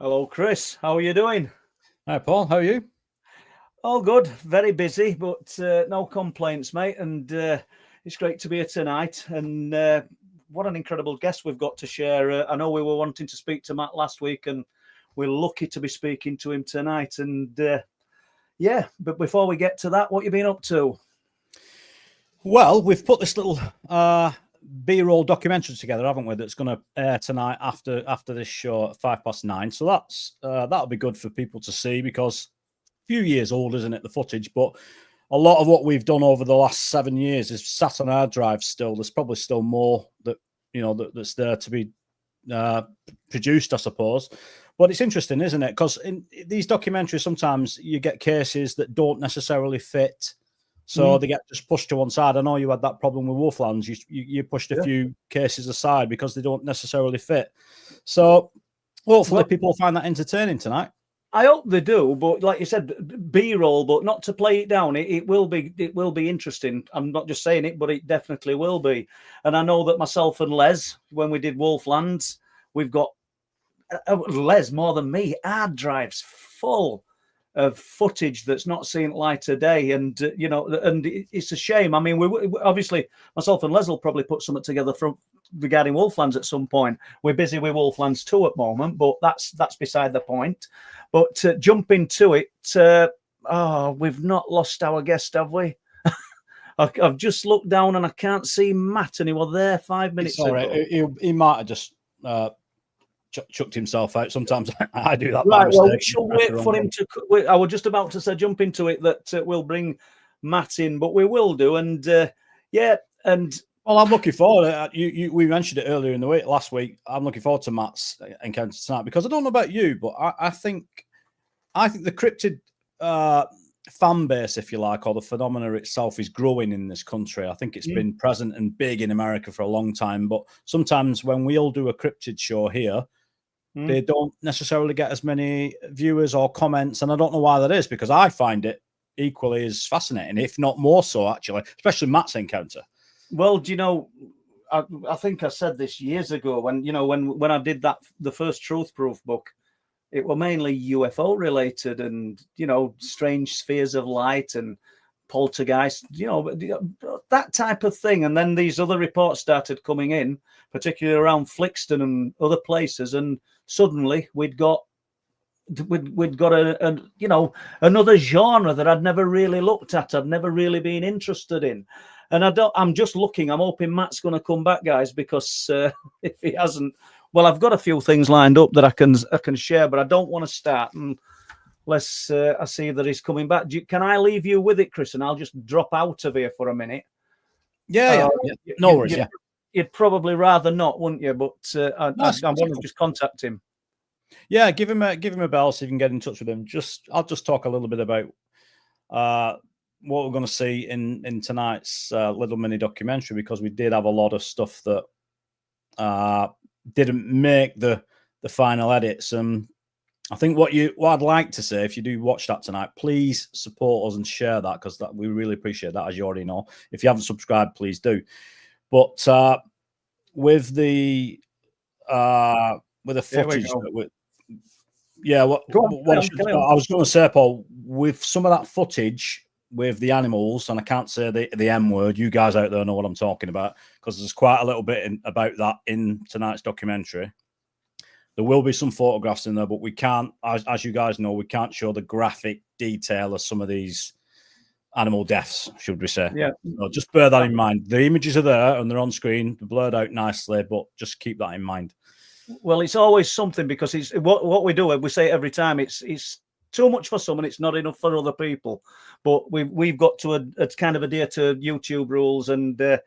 Hello, Chris. How are you doing? Hi, Paul. How are you? All good. Very busy, but no complaints, mate. And it's great to be here tonight. And what an incredible guest we've got to share. I know we were wanting to speak to Matt last week, and we're lucky to be speaking to him tonight. And yeah, but before we get to that, what you been up to? Well, we've put this little B-roll documentary together, haven't we? That's going to air tonight after this show at 9:05. So that'll be good for people to see because a few years old, isn't it? The footage, but a lot of what we've done over the last 7 years is sat on our drive. Still, there's probably still more that's there to be produced, I suppose. But it's interesting, isn't it? Because in these documentaries, sometimes you get cases that don't necessarily fit. So they get just pushed to one side. I know you had that problem with Wolflands. You pushed a few cases aside because they don't necessarily fit. So hopefully people will find that entertaining tonight. I hope they do, but like you said, B-roll, but not to play it down. It will be interesting. I'm not just saying it, but it definitely will be. And I know that myself and Les, when we did Wolflands, we've got Les more than me. Our drive's full of footage that's not seen light of day, and and it's a shame. I mean, we obviously myself and Les will probably put something together regarding Wolflands at some point. We're busy with Wolflands 2 at the moment, but that's beside the point. But jump into it. We've not lost our guest, have we? I've just looked down and I can't see Matt, and he was there 5 minutes ago. Right. He might have just chucked himself out. Sometimes I do that. Right. Well, we shall wait for him to. I was just about to say, jump into it. That we'll bring Matt in, but we will do. And well, I'm looking forward. We mentioned it earlier in the week last week. I'm looking forward to Matt's encounter tonight because I don't know about you, but I think the cryptid fan base, if you like, or the phenomena itself is growing in this country. I think it's been present and big in America for a long time, but sometimes when we all do a cryptid show here, they don't necessarily get as many viewers or comments, and I don't know why that is, because I find it equally as fascinating, if not more so, actually, especially Matt's encounter. Well, do you know, I think I said this years ago when I did the first Truth Proof book. It were mainly UFO related and, strange spheres of light and poltergeist, that type of thing. And then these other reports started coming in, particularly around Flixton and other places. And suddenly we'd got another genre that I'd never really looked at. I'd never really been interested in. And I'm just looking. I'm hoping Matt's going to come back, guys, because if he hasn't, well, I've got a few things lined up that I can share, but I don't want to start unless I see that he's coming back. Can I leave you with it, Chris, and I'll just drop out of here for a minute? Yeah. No worries. You'd probably rather not, wouldn't you? But I want to just contact him. Yeah, give him a bell so you can get in touch with him. I'll just talk a little bit about what we're going to see in tonight's little mini documentary, because we did have a lot of stuff that didn't make the final edits. I think what I'd like to say, if you do watch that tonight, please support us and share that, because we really appreciate that, as you already know. If you haven't subscribed, please do. But with the footage, I was going to say, Paul, with some of that footage with the animals, and I can't say the M word, you guys out there know what I'm talking about, because there's quite a little bit about that in tonight's documentary. There will be some photographs in there, but we can't, as you guys know, we can't show the graphic detail of some of these animal deaths, should we say. Yeah. So just bear that in mind. The images are there and they're on screen, they're blurred out nicely, but just keep that in mind. Well, it's always something, because it's what we do. We say it every time. It's too much for some and it's not enough for other people. But we've got to kind of adhere to YouTube rules and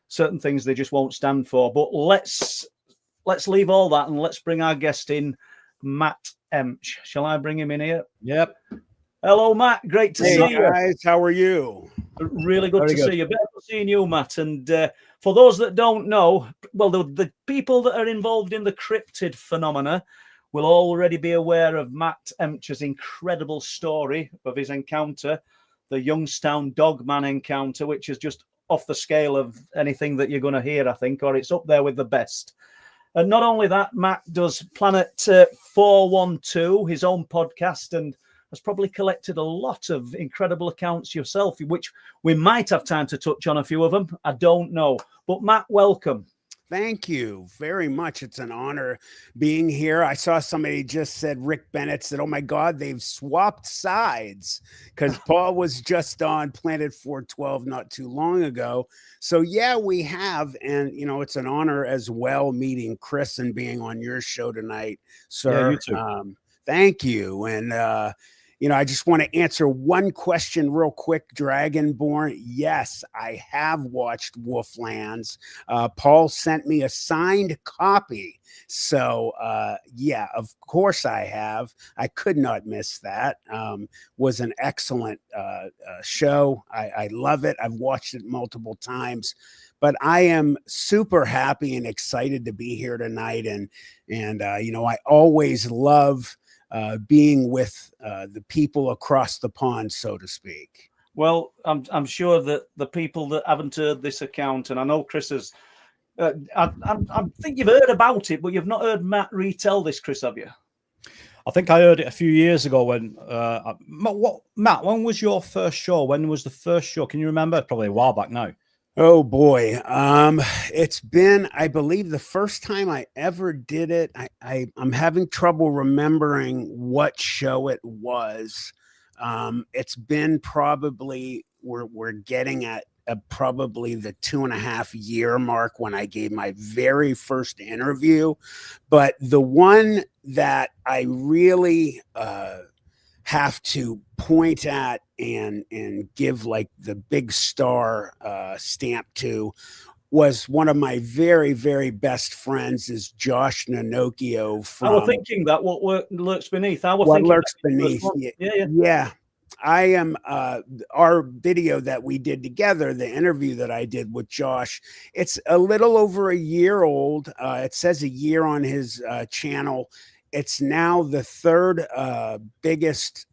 certain things they just won't stand for. But let's leave all that and let's bring our guest in, Matt Emch. Shall I bring him in here? Yep. Hello, Matt. Great to see you. Guys, how are you? Really good to see you. Better seeing you, Matt. And for those that don't know, well, the people that are involved in the cryptid phenomena will already be aware of Matt Emch's incredible story of his encounter, the Youngstown Dogman encounter, which is just off the scale of anything that you're going to hear, I think, or it's up there with the best. And not only that, Matt does Planet 412, his own podcast, and has probably collected a lot of incredible accounts yourself, which we might have time to touch on a few of them. I don't know. But Matt, welcome. Thank you very much. It's an honor being here. I saw somebody just said, Rick Bennett said, oh my God, they've swapped sides, because Paul was just on Planet 412 not too long ago. So yeah, we have. And, you know, it's an honor as well meeting Chris and being on your show tonight, sir. Yeah, you too. Thank you. And, you know, I just want to answer one question real quick, Dragonborn. Yes, I have watched Wolflands. Paul sent me a signed copy. So, yeah, of course I have. I could not miss that. Was an excellent show. I love it. I've watched it multiple times. But I am super happy and excited to be here tonight. And you know, I always love being with the people across the pond, so to speak. Well, I'm sure that the people that haven't heard this account, and I know Chris has, I think you've heard about it, but you've not heard Matt retell this, Chris, have you? I think I heard it a few years ago when, Matt, when was your first show? When was the first show? Can you remember? Probably a while back now. Oh boy. It's been, I believe the first time I ever did it, I'm having trouble remembering what show it was. It's been probably, we're getting at probably the 2.5 year mark when I gave my very first interview. But the one that I really, have to point at and give like the big star stamp to was one of my very, very best friends is Josh Nanocchio from I was thinking that what lurks beneath. What Lurks Beneath. Yeah. I am our video that we did together, the interview that I did with Josh, it's a little over a year old. It says a year on his channel. It's now the third biggest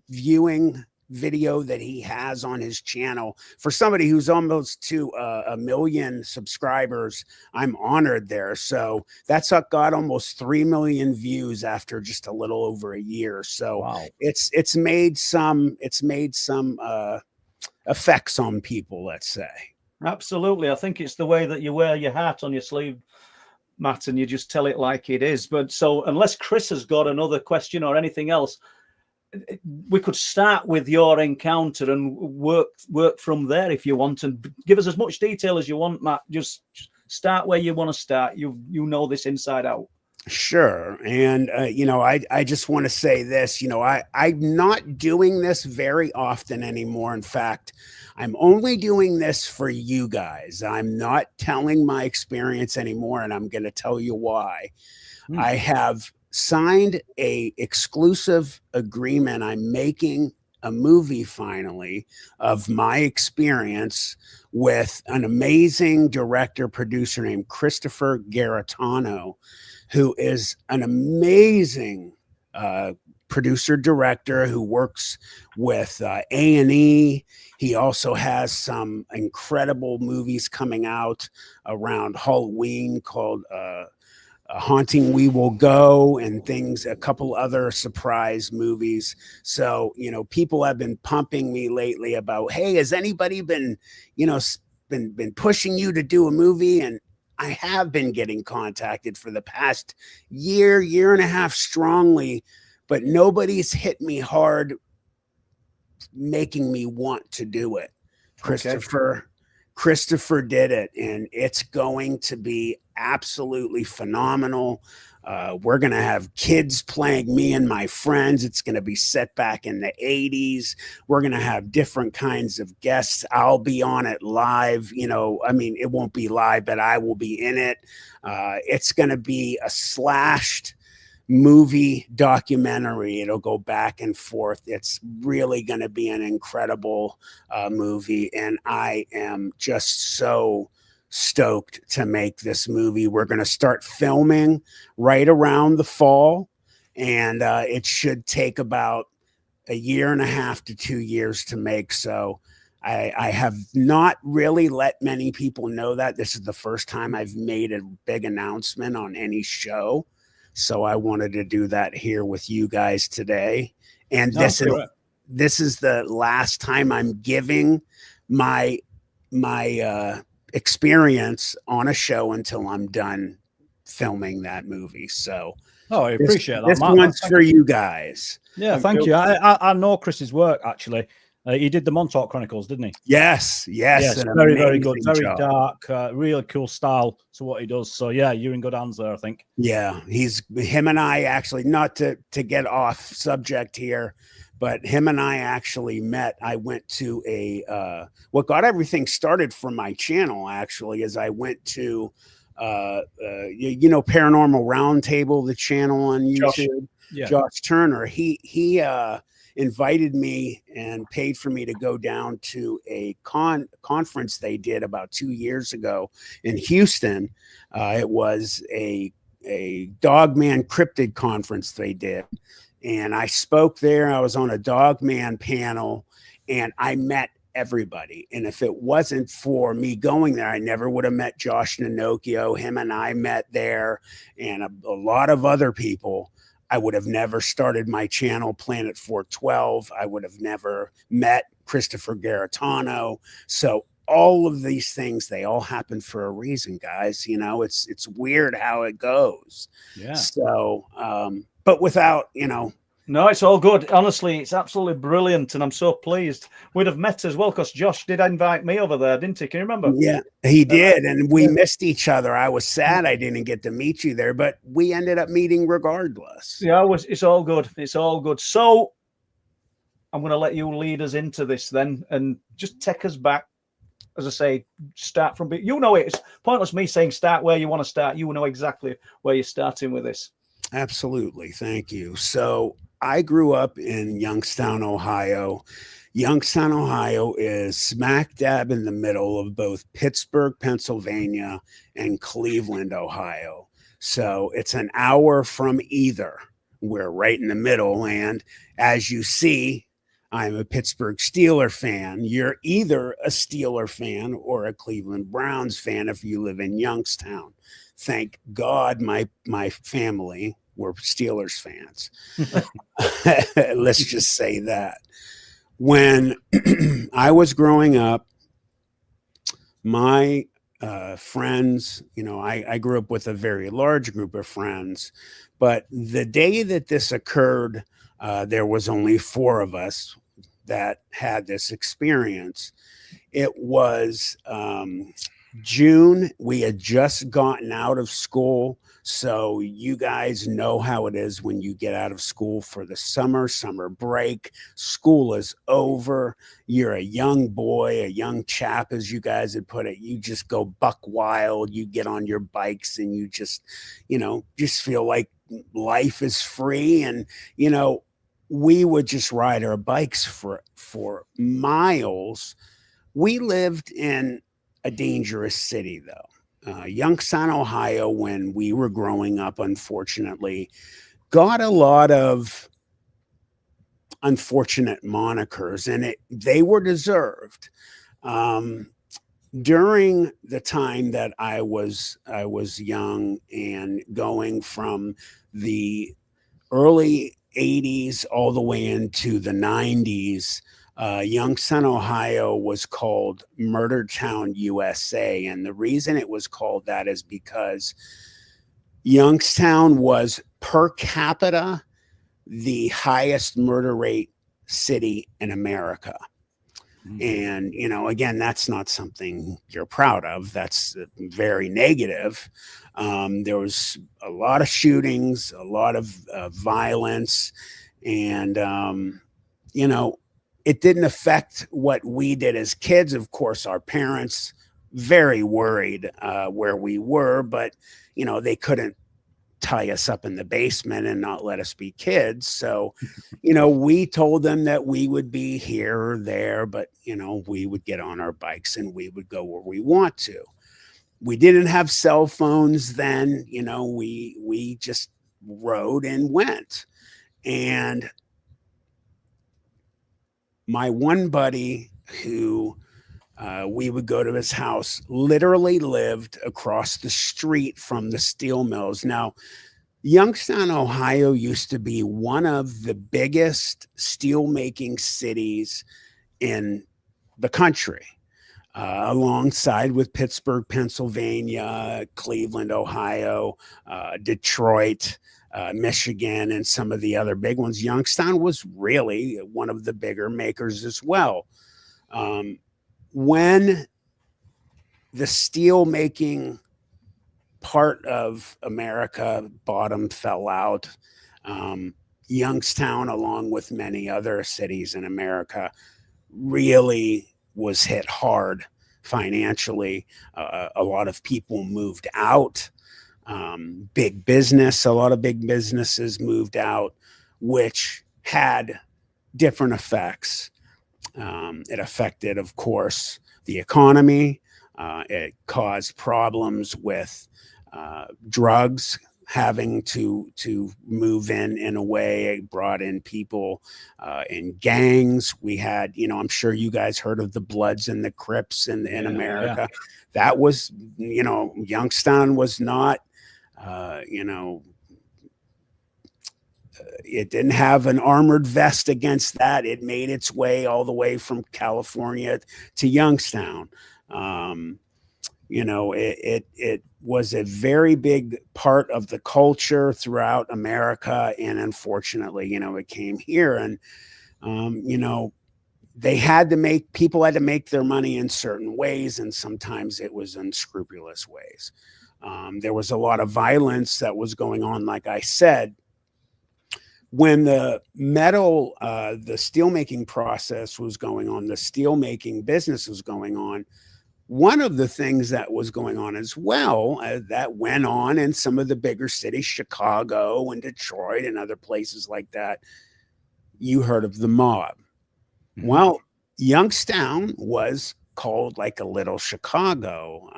viewing video that he has on his channel. For somebody who's almost to 1 million subscribers, I'm honored there. So that's got almost 3 million views after just a little over a year. So wow. It's made some effects on people, let's say. Absolutely. I think it's the way that you wear your hat on your sleeve, Matt, and you just tell it like it is. But so unless Chris has got another question or anything else, we could start with your encounter and work from there if you want, and give us as much detail as you want, Matt. Just start where you want to start. You know this inside out. Sure. And, you know, I just want to say this, you know, I'm not doing this very often anymore. In fact, I'm only doing this for you guys. I'm not telling my experience anymore, and I'm going to tell you why. I have signed a exclusive agreement. I'm making a movie finally of my experience with an amazing director producer named Christopher Garitano, who is an amazing producer director who works with A&E. He also has some incredible movies coming out around Halloween called Haunting We Will Go, and things, a couple other surprise movies. So, you know, people have been pumping me lately about, hey, has anybody been, you know, been pushing you to do a movie? And I have been getting contacted for the past year and a half strongly, but nobody's hit me hard making me want to do it. Christopher did it, and it's going to be absolutely phenomenal. We're going to have kids playing me and my friends. It's going to be set back in the 80s. We're going to have different kinds of guests. I'll be on it live. You know, I mean, it won't be live, but I will be in it. It's going to be a slashed movie documentary. It'll go back and forth. It's really going to be an incredible movie, and I am just so stoked to make this movie. We're going to start filming right around the fall, and it should take about 1.5 to 2 years to make. So I have not really let many people know that. This is the first time I've made a big announcement on any show. So I wanted to do that here with you guys today. And this is the last time I'm giving my experience on a show until I'm done filming that movie. So I appreciate that. This one's for you guys. Yeah, thank you. I know Chris's work actually. He did the Montauk Chronicles, didn't he? Yes. Very, very good. Very job. dark, really cool style to what he does. So yeah, you're in good hands there, I think. Yeah, him and I actually, not to get off subject here, but him and I actually met. I went to what got everything started for my channel actually is I went to Paranormal Roundtable, the channel on YouTube. Josh Turner. He invited me and paid for me to go down to a conference they did about 2 years ago in Houston. It was a Dogman cryptid conference they did. And I spoke there. I was on a Dogman panel and I met everybody. And if it wasn't for me going there, I never would have met Josh Nanocchio. Him and I met there, and a lot of other people. I would have never started my channel, Planet 412. I would have never met Christopher Garitano. So all of these things, they all happen for a reason, guys. You know, it's weird how it goes. Yeah. So, but without, No, it's all good. Honestly, it's absolutely brilliant, and I'm so pleased. We'd have met as well because Josh did invite me over there, didn't he? Can you remember? Yeah, he did, and we missed each other. I was sad I didn't get to meet you there, but we ended up meeting regardless. Yeah, it's all good. It's all good. So I'm going to let you lead us into this then, and just take us back. As I say, start from. You know, it's pointless me saying start where you want to start. You know exactly where you're starting with this. Absolutely, thank you. So I grew up in Youngstown, Ohio. Youngstown, Ohio is smack dab in the middle of both Pittsburgh, Pennsylvania, and Cleveland, Ohio. So it's an hour from either. We're right in the middle. And as you see, I'm a Pittsburgh Steeler fan. You're either a Steeler fan or a Cleveland Browns fan if you live in Youngstown. Thank God my family were Steelers fans. Let's just say that. When I was growing up, my friends, I grew up with a very large group of friends, but the day that this occurred, there was only 4 of us that had this experience. It was June. We had just gotten out of school. So you guys know how it is when you get out of school for the summer break. School is over. You're a young boy, a young chap, as you guys had put it. You just go buck wild. You get on your bikes and you just feel like life is free. And, we would just ride our bikes for miles. We lived in a dangerous city, though. Youngstown, Ohio, when we were growing up, unfortunately, got a lot of unfortunate monikers, and they were deserved. During the time that I was young and going from the early 80s all the way into the 90s, Youngstown, Ohio was called Murder Town, USA. And the reason it was called that is because Youngstown was per capita the highest murder rate city in America. And, again, that's not something you're proud of. That's very negative. There was a lot of shootings, a lot of violence, and, it didn't affect what we did as kids. Of course, our parents very worried where we were, but, they couldn't tie us up in the basement and not let us be kids. So, we told them that we would be here or there, but, we would get on our bikes and we would go where we want to. We didn't have cell phones then, we just rode and went. And my one buddy who we would go to his house, literally lived across the street from the steel mills. Now, Youngstown, Ohio used to be one of the biggest steelmaking cities in the country, alongside with Pittsburgh, Pennsylvania, Cleveland, Ohio, Detroit, Michigan, and some of the other big ones. Youngstown was really one of the bigger makers as well. When the steel making part of America fell out, Youngstown, along with many other cities in America, really was hit hard financially. A lot of people moved out. Big business, a lot of big businesses moved out, which had different effects. It affected, of course, the economy. It caused problems with drugs having to move in a way. It brought in people in gangs. We had, I'm sure you guys heard of the Bloods and the Crips in America. Yeah. That was, Youngstown was not, it didn't have an armored vest against that. It made its way all the way from California to Youngstown. It was a very big part of the culture throughout America. And unfortunately, it came here, and, people had to make their money in certain ways. And sometimes it was unscrupulous ways. There was a lot of violence that was going on. Like I said, when the the steelmaking process was going on, the steelmaking business was going on, one of the things that was going on as well, that went on in some of the bigger cities, Chicago and Detroit and other places like that, you heard of the mob. Mm-hmm. Well, Youngstown was called like a little Chicago.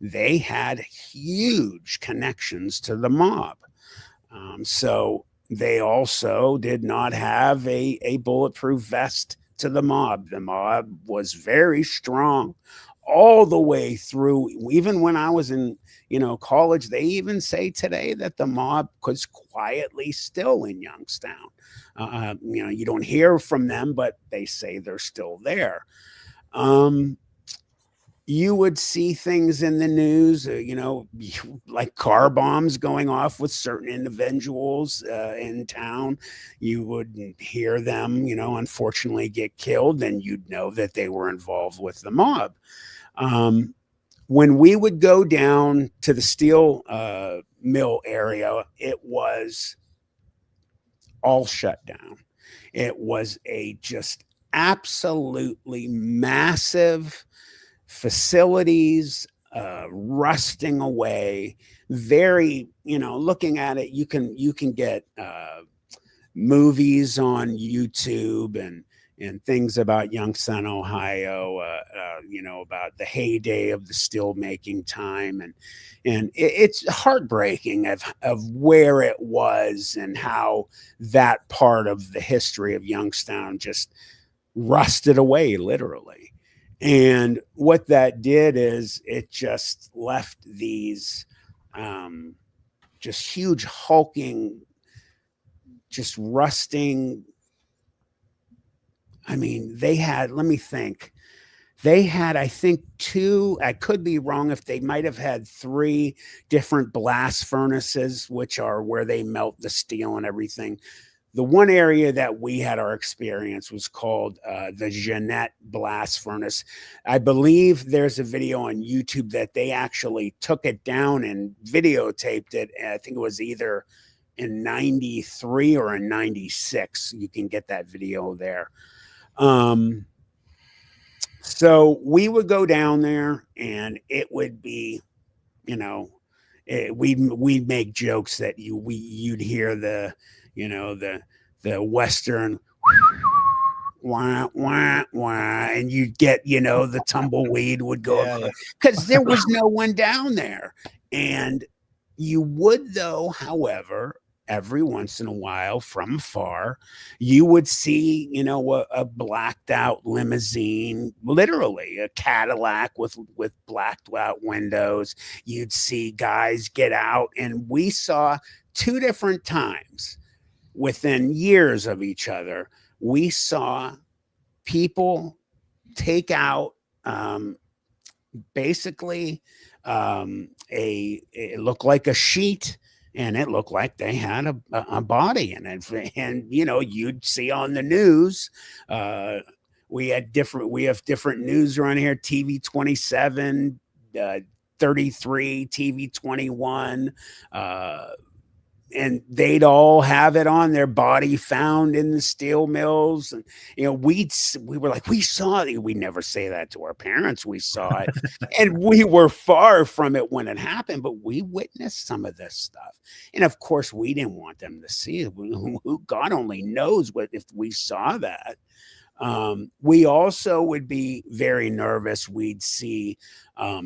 They had huge connections to the mob. So they also did not have a bulletproof vest to the mob. The mob was very strong all the way through. Even when I was in, college, they even say today that the mob was quietly still in Youngstown. You don't hear from them, but they say they're still there. You would see things in the news, like car bombs going off with certain individuals in town. You would hear them, unfortunately get killed, and you'd know that they were involved with the mob. When we would go down to the steel mill area, it was all shut down. It was a just absolutely massive facilities, rusting away. Very, looking at it, you can get movies on YouTube and things about Youngstown, Ohio, about the heyday of the steel making time. And it's heartbreaking of where it was and how that part of the history of Youngstown just rusted away, literally. And what that did is it just left these just huge hulking, just rusting. I mean, they had, let me think. They had, I think, I could be wrong if they might have had 3 different blast furnaces, which are where they melt the steel and everything. The one area that we had our experience was called the Janette blast furnace. I believe there's a video on YouTube that they actually took it down and videotaped it. I think it was either in 93 or in 96. You can get that video there. So we would go down there, and it would be, we'd make jokes that you'd hear the Western wah, wah, wah, and you'd get, the tumbleweed would go because there was no one down there. And you would, though, however, every once in a while from afar, you would see, you know, a blacked out limousine, literally a Cadillac with blacked out windows. You'd see guys get out, and we saw 2 different times within years of each other. We saw people take out basically it looked like a sheet, and it looked like they had a body in it. And you know, you'd see on the news, we have different news around here, TV 27, 33, TV 21, and they'd all have it on their body found in the steel mills. And you know, we were like, we saw it. We never say that to our parents. We saw it. And we were far from it when it happened, but we witnessed some of this stuff. And of course, we didn't want them to see it. God only knows what if we saw that. We also would be very nervous. We'd see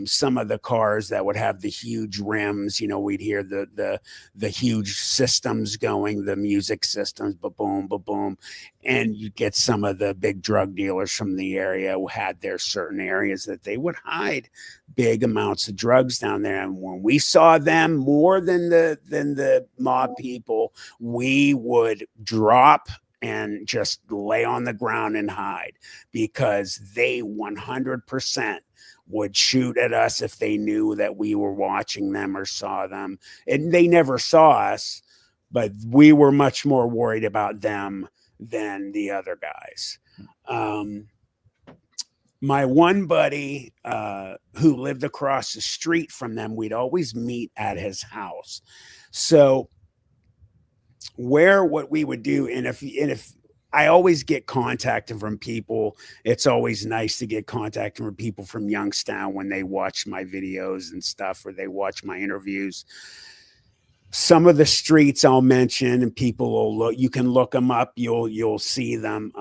some of the cars that would have the huge rims. You know, we'd hear the huge systems going, the music systems, ba-boom, ba-boom. And you get some of the big drug dealers from the area who had their certain areas that they would hide big amounts of drugs down there. And when we saw them more than the mob people, we would drop and just lay on the ground and hide, because they 100% would shoot at us if they knew that we were watching them or saw them. And they never saw us, but we were much more worried about them than the other guys. My one buddy who lived across the street from them, we'd always meet at his house. So what we would do, and if I always get contacted from people, it's always nice to get contacted from people from Youngstown when they watch my videos and stuff, or they watch my interviews. Some of the streets I'll mention, and people will look, you can look them up, you'll see them.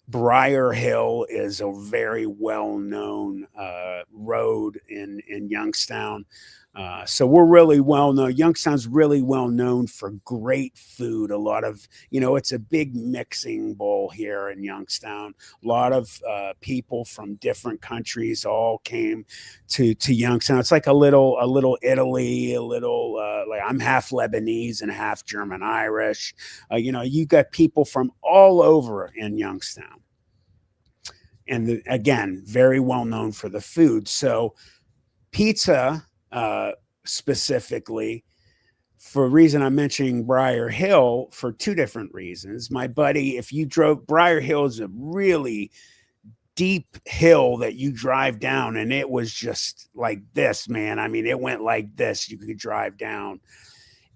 Briar Hill is a very well-known road in Youngstown. So we're really well known. Youngstown's really well known for great food. A lot of, you know, it's a big mixing bowl here in Youngstown. A lot of people from different countries all came to Youngstown. It's like a little Italy, a little like I'm half Lebanese and half German Irish. You know, you got people from all over in Youngstown. And again, very well known for the food. So pizza, specifically, for a reason I'm mentioning Briar Hill, for 2 different reasons. My buddy, if you drove, Briar Hill is a really deep hill that you drive down, and it was just like this, man. I mean, it went like this. You could drive down,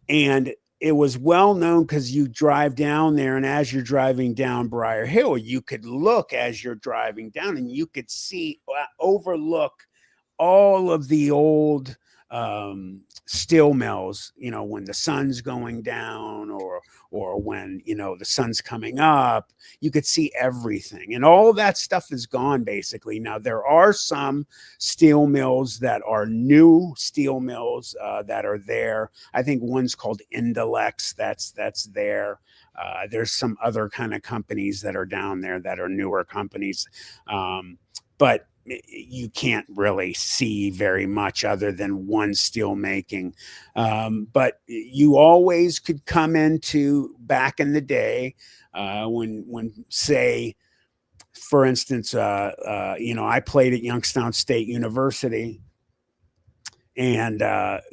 and it was well known because you drive down there, and as you're driving down Briar Hill, you could look as you're driving down, and you could see, overlook all of the old steel mills, you know, when the sun's going down or when, you know, the sun's coming up, you could see everything, and all that stuff is gone basically. Now there are some steel mills that are new steel mills that are there. I think one's called Indelex that's there. There's some other kind of companies that are down there that are newer companies, but you can't really see very much other than one steel making. But you always could come into, back in the day, when say, for instance, you know, I played at Youngstown State University. And,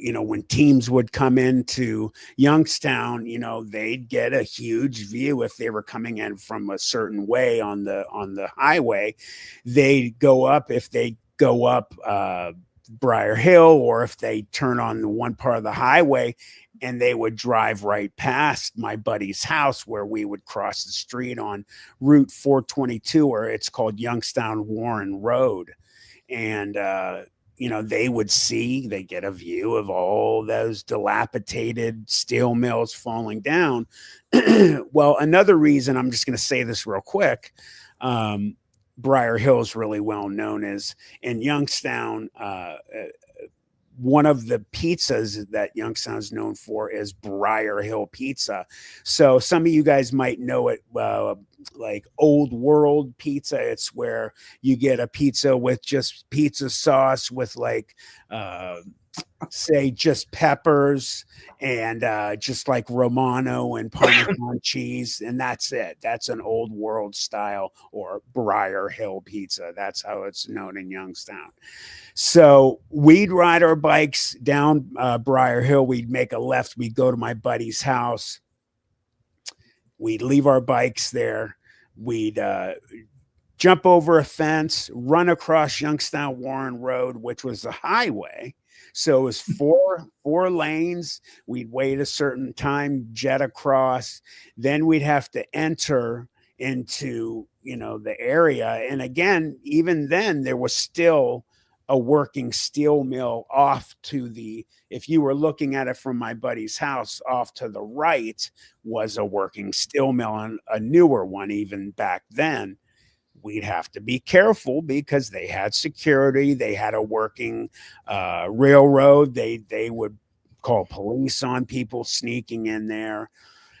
you know, when teams would come into Youngstown, you know, they'd get a huge view if they were coming in from a certain way on the highway. They'd go up, if they go up Briar Hill, or if they turn on the one part of the highway, and they would drive right past my buddy's house, where we would cross the street on Route 422, or it's called Youngstown Warren Road. And, you know, they get a view of all those dilapidated steel mills falling down. Well, another reason, I'm just going to say this real quick, Briar Hill is really well known, is in Youngstown, one of the pizzas that Youngstown is known for is Briar Hill Pizza. So some of you guys might know it like Old World Pizza. It's where you get a pizza with just pizza sauce with like say just peppers and just like Romano and Parmesan cheese, and that's it. That's an Old World style or Briar Hill Pizza. That's how it's known in Youngstown. So we'd ride our bikes down Briar Hill. We'd make a left. We'd go to my buddy's house. We'd leave our bikes there. We'd jump over a fence, run across Youngstown Warren Road, which was a highway. So it was four lanes. We'd wait a certain time, jet across. Then we'd have to enter into, you know, the area. And again, even then, there was still a working steel mill off to the, if you were looking at it from my buddy's house, off to the right was a working steel mill, and a newer one even back then. We'd have to be careful because they had security. They had a working railroad. They would call police on people sneaking in there.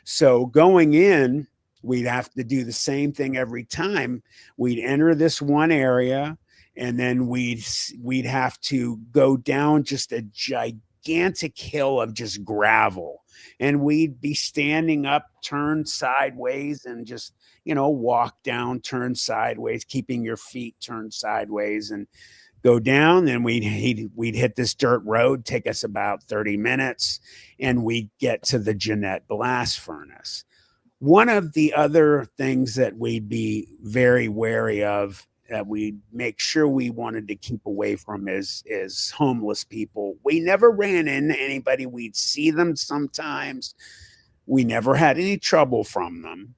So going in, we'd have to do the same thing every time. We'd enter this one area, and then we'd have to go down just a gigantic hill of just gravel. And we'd be standing up, turn sideways, and just, you know, walk down, turn sideways, keeping your feet turned sideways, and go down. Then we'd hit this dirt road, take us about 30 minutes, and we'd get to the Janette blast furnace. One of the other things that we'd be very wary of, that we make sure we wanted to keep away from, is homeless people. We never ran into anybody. We'd see them sometimes. We never had any trouble from them.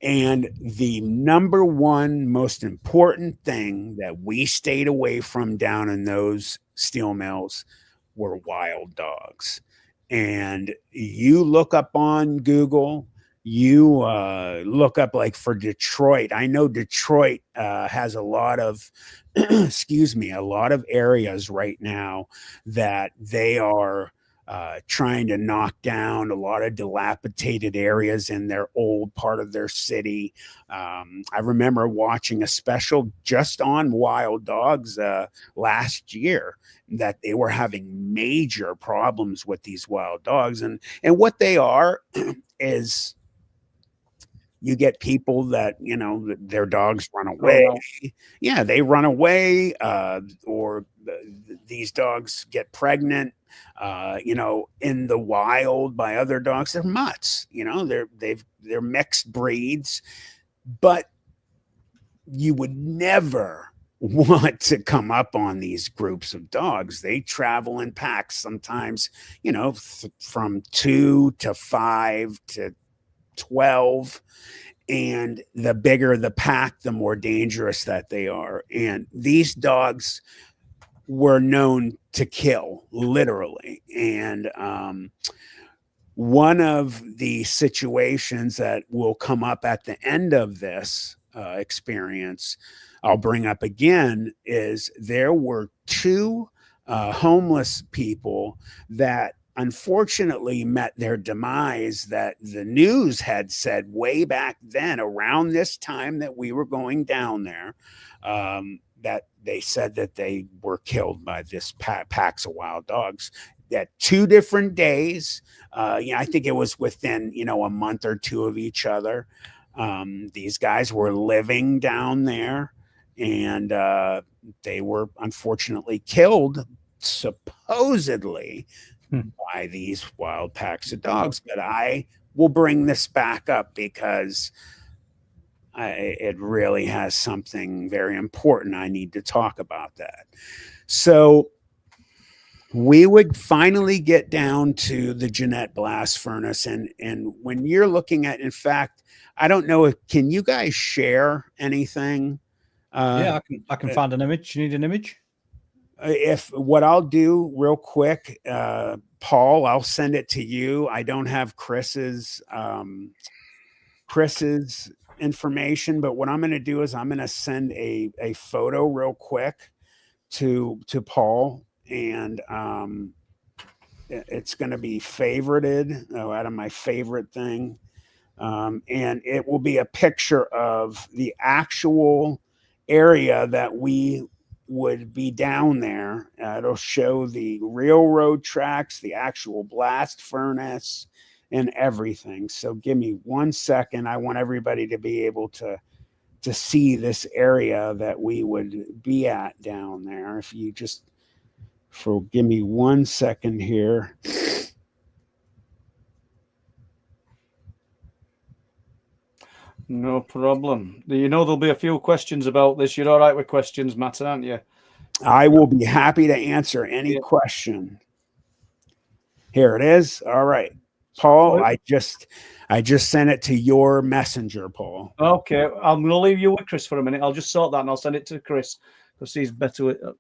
And the number one most important thing that we stayed away from down in those steel mills were wild dogs. And you look up on Google, you look up, like, for Detroit. I know Detroit has a lot of, excuse me, a lot of areas right now that they are trying to knock down, a lot of dilapidated areas in their old part of their city. I remember watching a special just on wild dogs last year, that they were having major problems with these wild dogs. And what they are is, you get people that, you know, their dogs run away. Yeah, they run away, or these dogs get pregnant, you know, in the wild by other dogs. They're mutts, you know, they're mixed breeds, but you would never want to come up on these groups of dogs. They travel in packs, sometimes, you know, from 2 to 5 to 12. And the bigger the pack, the more dangerous that they are. And these dogs were known to kill, literally. And one of the situations that will come up at the end of this experience, I'll bring up again, is there were 2 homeless people that unfortunately met their demise, that the news had said way back then, around this time that we were going down there, that they said that they were killed by this packs of wild dogs at 2 different days. Yeah, I think it was within, you know, a month or 2 of each other. These guys were living down there, and they were unfortunately killed, supposedly, by these wild packs of dogs. But I will bring this back up because it really has something very important. I need to talk about that. So we would finally get down to the Janette blast furnace. And when you're looking at, in fact, I don't know, can you guys share anything? Yeah, I can find an image. You need an image? If what I'll do real quick, Paul, I'll send it to you. I don't have Chris's information, but what I'm going to do is I'm going to send a photo real quick to Paul, and it's going to be favorited out of my favorite thing. And it will be a picture of the actual area that we would be down there. It'll show the railroad tracks, the actual blast furnace, and everything. So give me 1 second. I want everybody to be able to see this area that we would be at down there. If you just give me 1 second here. No problem. You know, there'll be a few questions about this. You're all right with questions, Matt, aren't you? I will be happy to answer any question. Here it is. All right, Paul, I just sent it to your messenger, Paul. Okay, I'm going to leave you with Chris for a minute. I'll just sort that and I'll send it to Chris because he's better with it.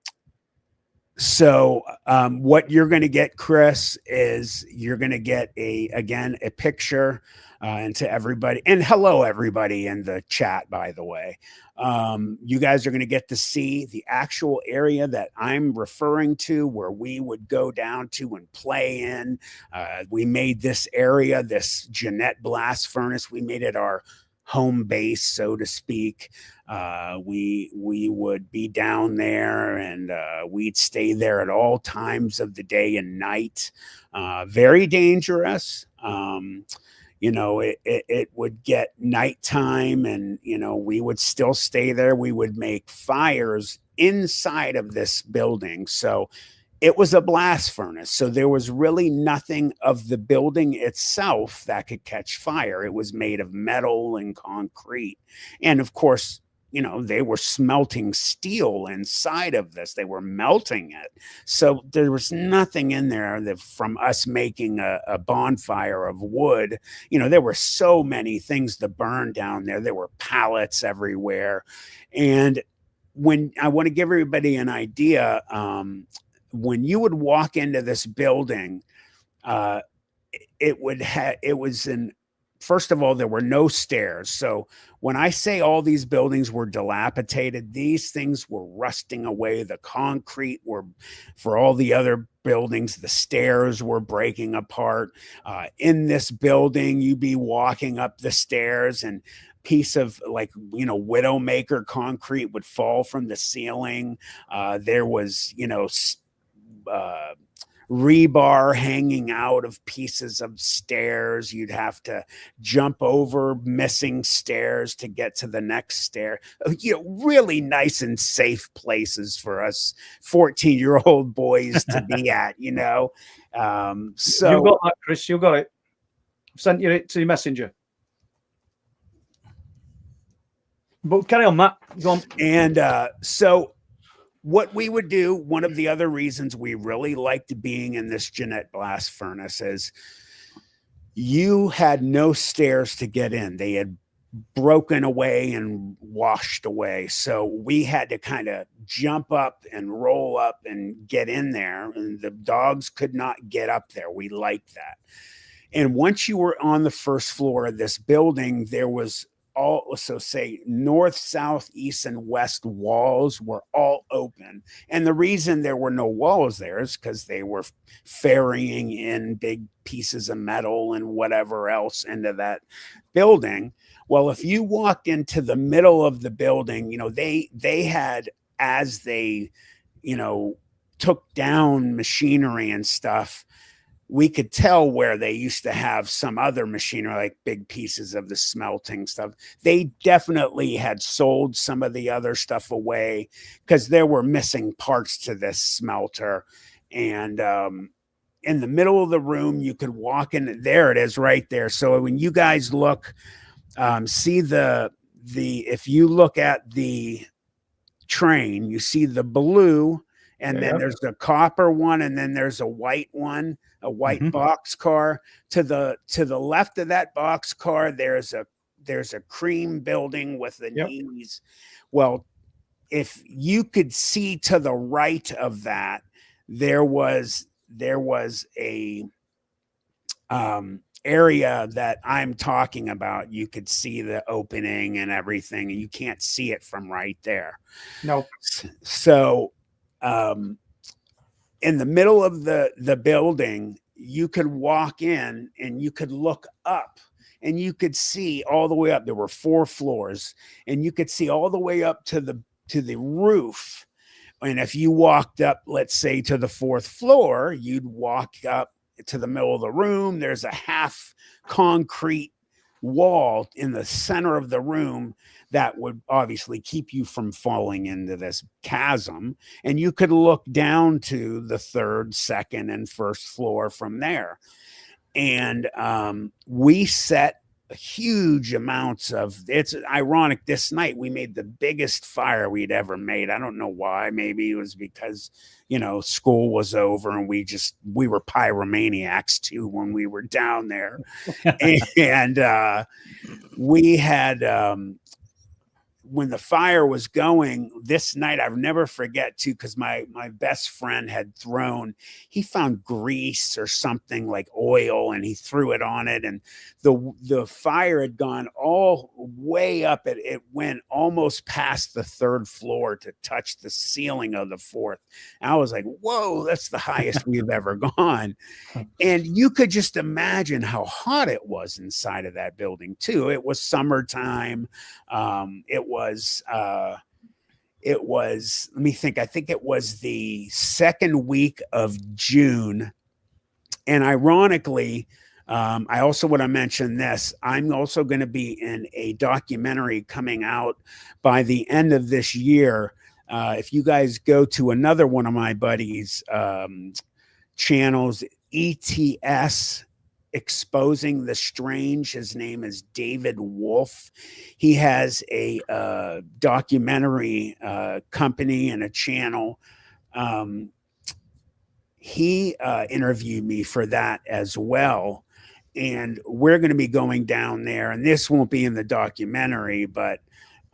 So what you're going to get, Chris, is you're going to get a picture and to everybody, and hello everybody in the chat, by the way. You guys are going to get to see the actual area that I'm referring to, where we would go down to and play in. We made this area, this Janette blast furnace, we made it our home base, so to speak. We would be down there, and we'd stay there at all times of the day and night. Very dangerous. You know, it would get nighttime, and, you know, we would still stay there. We would make fires inside of this building. So it was a blast furnace. So there was really nothing of the building itself that could catch fire. It was made of metal and concrete. And of course, you know, they were smelting steel inside of this. They were melting it. So there was nothing in there that from us making a bonfire of wood. You know, there were so many things to burn down there. There were pallets everywhere. And when I want to give everybody an idea, when you would walk into this building, first of all, there were no stairs. So when I say all these buildings were dilapidated, these things were rusting away. The concrete for all the other buildings, the stairs were breaking apart. In this building, you'd be walking up the stairs and piece of, like, you know, Widowmaker concrete would fall from the ceiling. There was, you know, rebar hanging out of pieces of stairs. You'd have to jump over missing stairs to get to the next stair. You know, really nice and safe places for us 14-year-old boys to be at, you know. So you got that, Chris. You got it. I've sent you it to your messenger. But carry on, Matt. Go on. And so what we would do, one of the other reasons we really liked being in this Janette blast furnace is you had no stairs to get in. They had broken away and washed away. So we had to kind of jump up and roll up and get in there. And the dogs could not get up there. We liked that. And once you were on the first floor of this building, there was say north, south, east, and west walls were all open. And the reason there were no walls there is because they were ferrying in big pieces of metal and whatever else into that building. Well, if you walked into the middle of the building, you know, they had, as they, you know, took down machinery and stuff, we could tell where they used to have some other machinery, like big pieces of the smelting stuff. They definitely had sold some of the other stuff away because there were missing parts to this smelter. And in the middle of the room, you could walk in. There it is right there. So when you guys look, see if you look at the train, you see the blue, and then there's the copper one, and then there's a white one, a white box car. To the left of that box car, there's a cream building with the knees. Well, if you could see to the right of that, there was a area that I'm talking about. You could see the opening and everything, and you can't see it from right there. No. So in the middle of the building, you could walk in and you could look up and you could see all the way up. There were 4 floors and you could see all the way up to the roof. And if you walked up, let's say to the 4th floor, you'd walk up to the middle of the room. There's a half concrete wall in the center of the room that would obviously keep you from falling into this chasm. And you could look down to the 3rd, 2nd, and 1st floor from there. And we set huge amounts of, it's ironic, this night we made the biggest fire we'd ever made. I don't know why. Maybe it was because, you know, school was over and we were pyromaniacs too when we were down there. And we had when the fire was going this night, I'll never forget too, because my best friend he found grease or something like oil and he threw it on it, and the fire had gone all way up. It went almost past the 3rd floor to touch the ceiling of the 4th. And I was like, whoa, that's the highest we've ever gone. And you could just imagine how hot it was inside of that building too. It was summertime. It was, let me think, I think it was the 2nd week of June. And ironically, I also want to mention this. I'm also going to be in a documentary coming out by the end of this year. If you guys go to another one of my buddies' channels, ETS Exposing the Strange. His name is David Wolf. He has a documentary company and a channel. He interviewed me for that as well. And we're going to be going down there, and this won't be in the documentary, but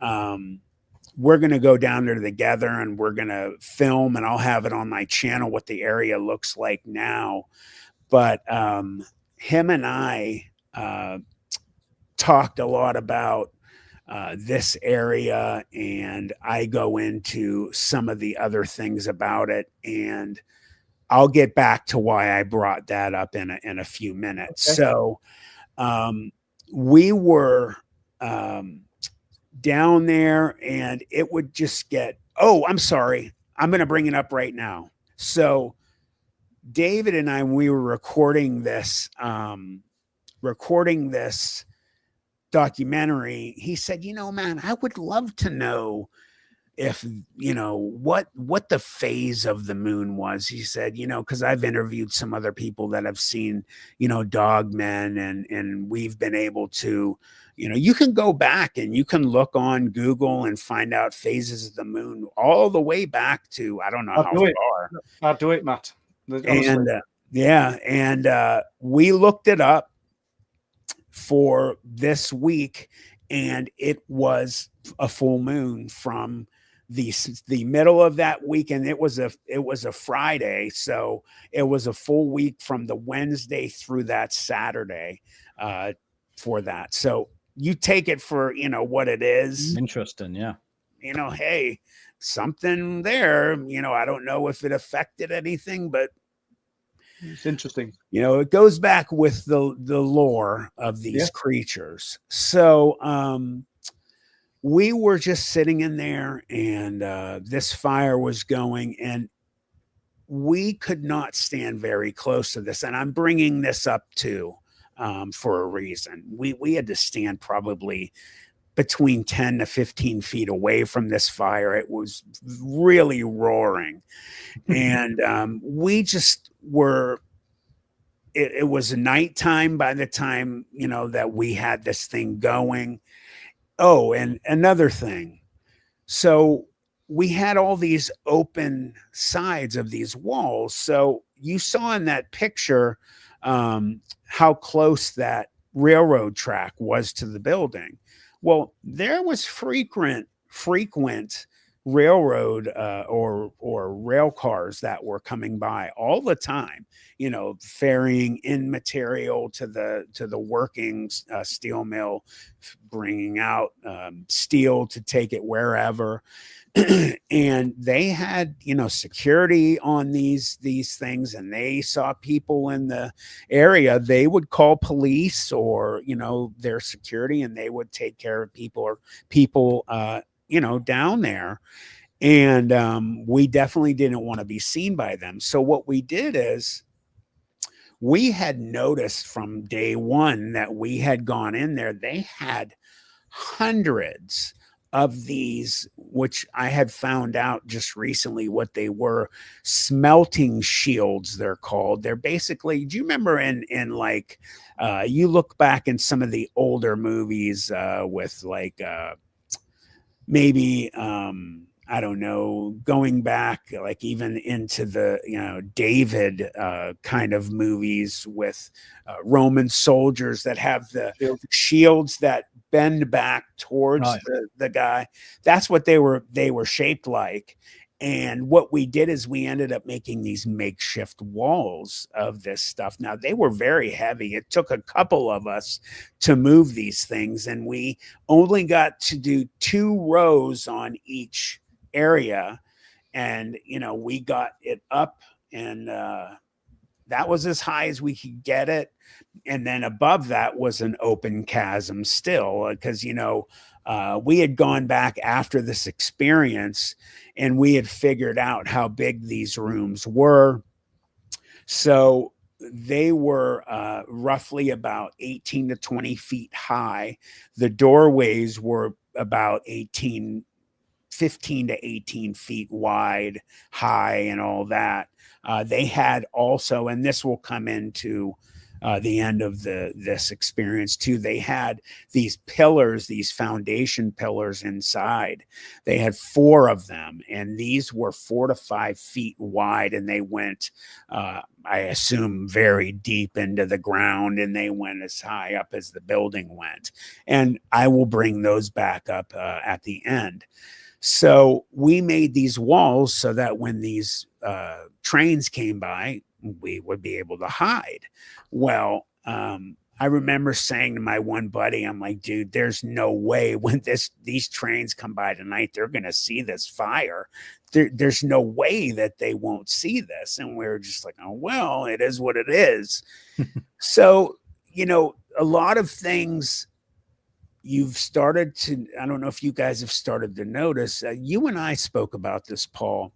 we're going to go down there together and we're going to film, and I'll have it on my channel what the area looks like now. But him and I talked a lot about this area, and I go into some of the other things about it, and I'll get back to why I brought that up in a few minutes. Okay. So we were down there, and it would just get, oh, I'm sorry, I'm going to bring it up right now. So David and I, we were recording this documentary. He said, you know, man, I would love to know if, you know, what the phase of the moon was. He said, you know, because I've interviewed some other people that have seen, you know, Dogman, and we've been able to, you know, you can go back and you can look on Google and find out phases of the moon all the way back to, I don't know how far. I'll do it, Matt. And we looked it up for this week, and it was a full moon from the middle of that week, and it was a Friday, so it was a full week from the Wednesday through that Saturday for that. So you take it for, you know, what it is. Interesting, yeah. You know, hey, something there. You know, I don't know if it affected anything, but it's interesting. You know, it goes back with the lore of these creatures. So we were just sitting in there, and this fire was going, and we could not stand very close to this. And I'm bringing this up too for a reason. We had to stand probably between 10 to 15 feet away from this fire. It was really roaring. And we just were, it was nighttime by the time, you know, that we had this thing going. Oh, and another thing. So we had all these open sides of these walls. So you saw in that picture how close that railroad track was to the building. Well, there was frequent railroad or rail cars that were coming by all the time, you know, ferrying in material to the working steel mill, bringing out steel to take it wherever. And they had, you know, security on these things, and they saw people in the area. They would call police or, you know, their security, and they would take care of people you know, down there. And we definitely didn't want to be seen by them. So what we did is we had noticed from day one that we had gone in there. They had hundreds of these, which I had found out just recently what they were, smelting shields, they're called. They're basically, do you remember in like, you look back in some of the older movies with like, maybe I don't know, going back like even into the, you know, David kind of movies with Roman soldiers that have the shields that bend back towards the guy. That's what they were shaped like. And what we did is we ended up making these makeshift walls of this stuff. Now, they were very heavy. It took a couple of us to move these things, and we only got to do 2 rows on each area. And, you know, we got it up, and that was as high as we could get it. And then above that was an open chasm still, because, you know, we had gone back after this experience and we had figured out how big these rooms were. So they were roughly about 18 to 20 feet high. The doorways were about 15 to 18 feet wide, high, and all that. They had also, and this will come into the end of this experience too, they had these pillars, these foundation pillars inside. They had 4 of them, and these were 4 to 5 feet wide, and they went, I assume, very deep into the ground, and they went as high up as the building went. And I will bring those back up at the end. So we made these walls so that when these trains came by, we would be able to hide. Well, I remember saying to my one buddy, I'm like, dude, there's no way when these trains come by tonight, they're going to see this fire. There's no way that they won't see this. And we were just like, oh, well, it is what it is. So, you know, a lot of things you've started to, I don't know if you guys have started to notice, you and I spoke about this, Paul,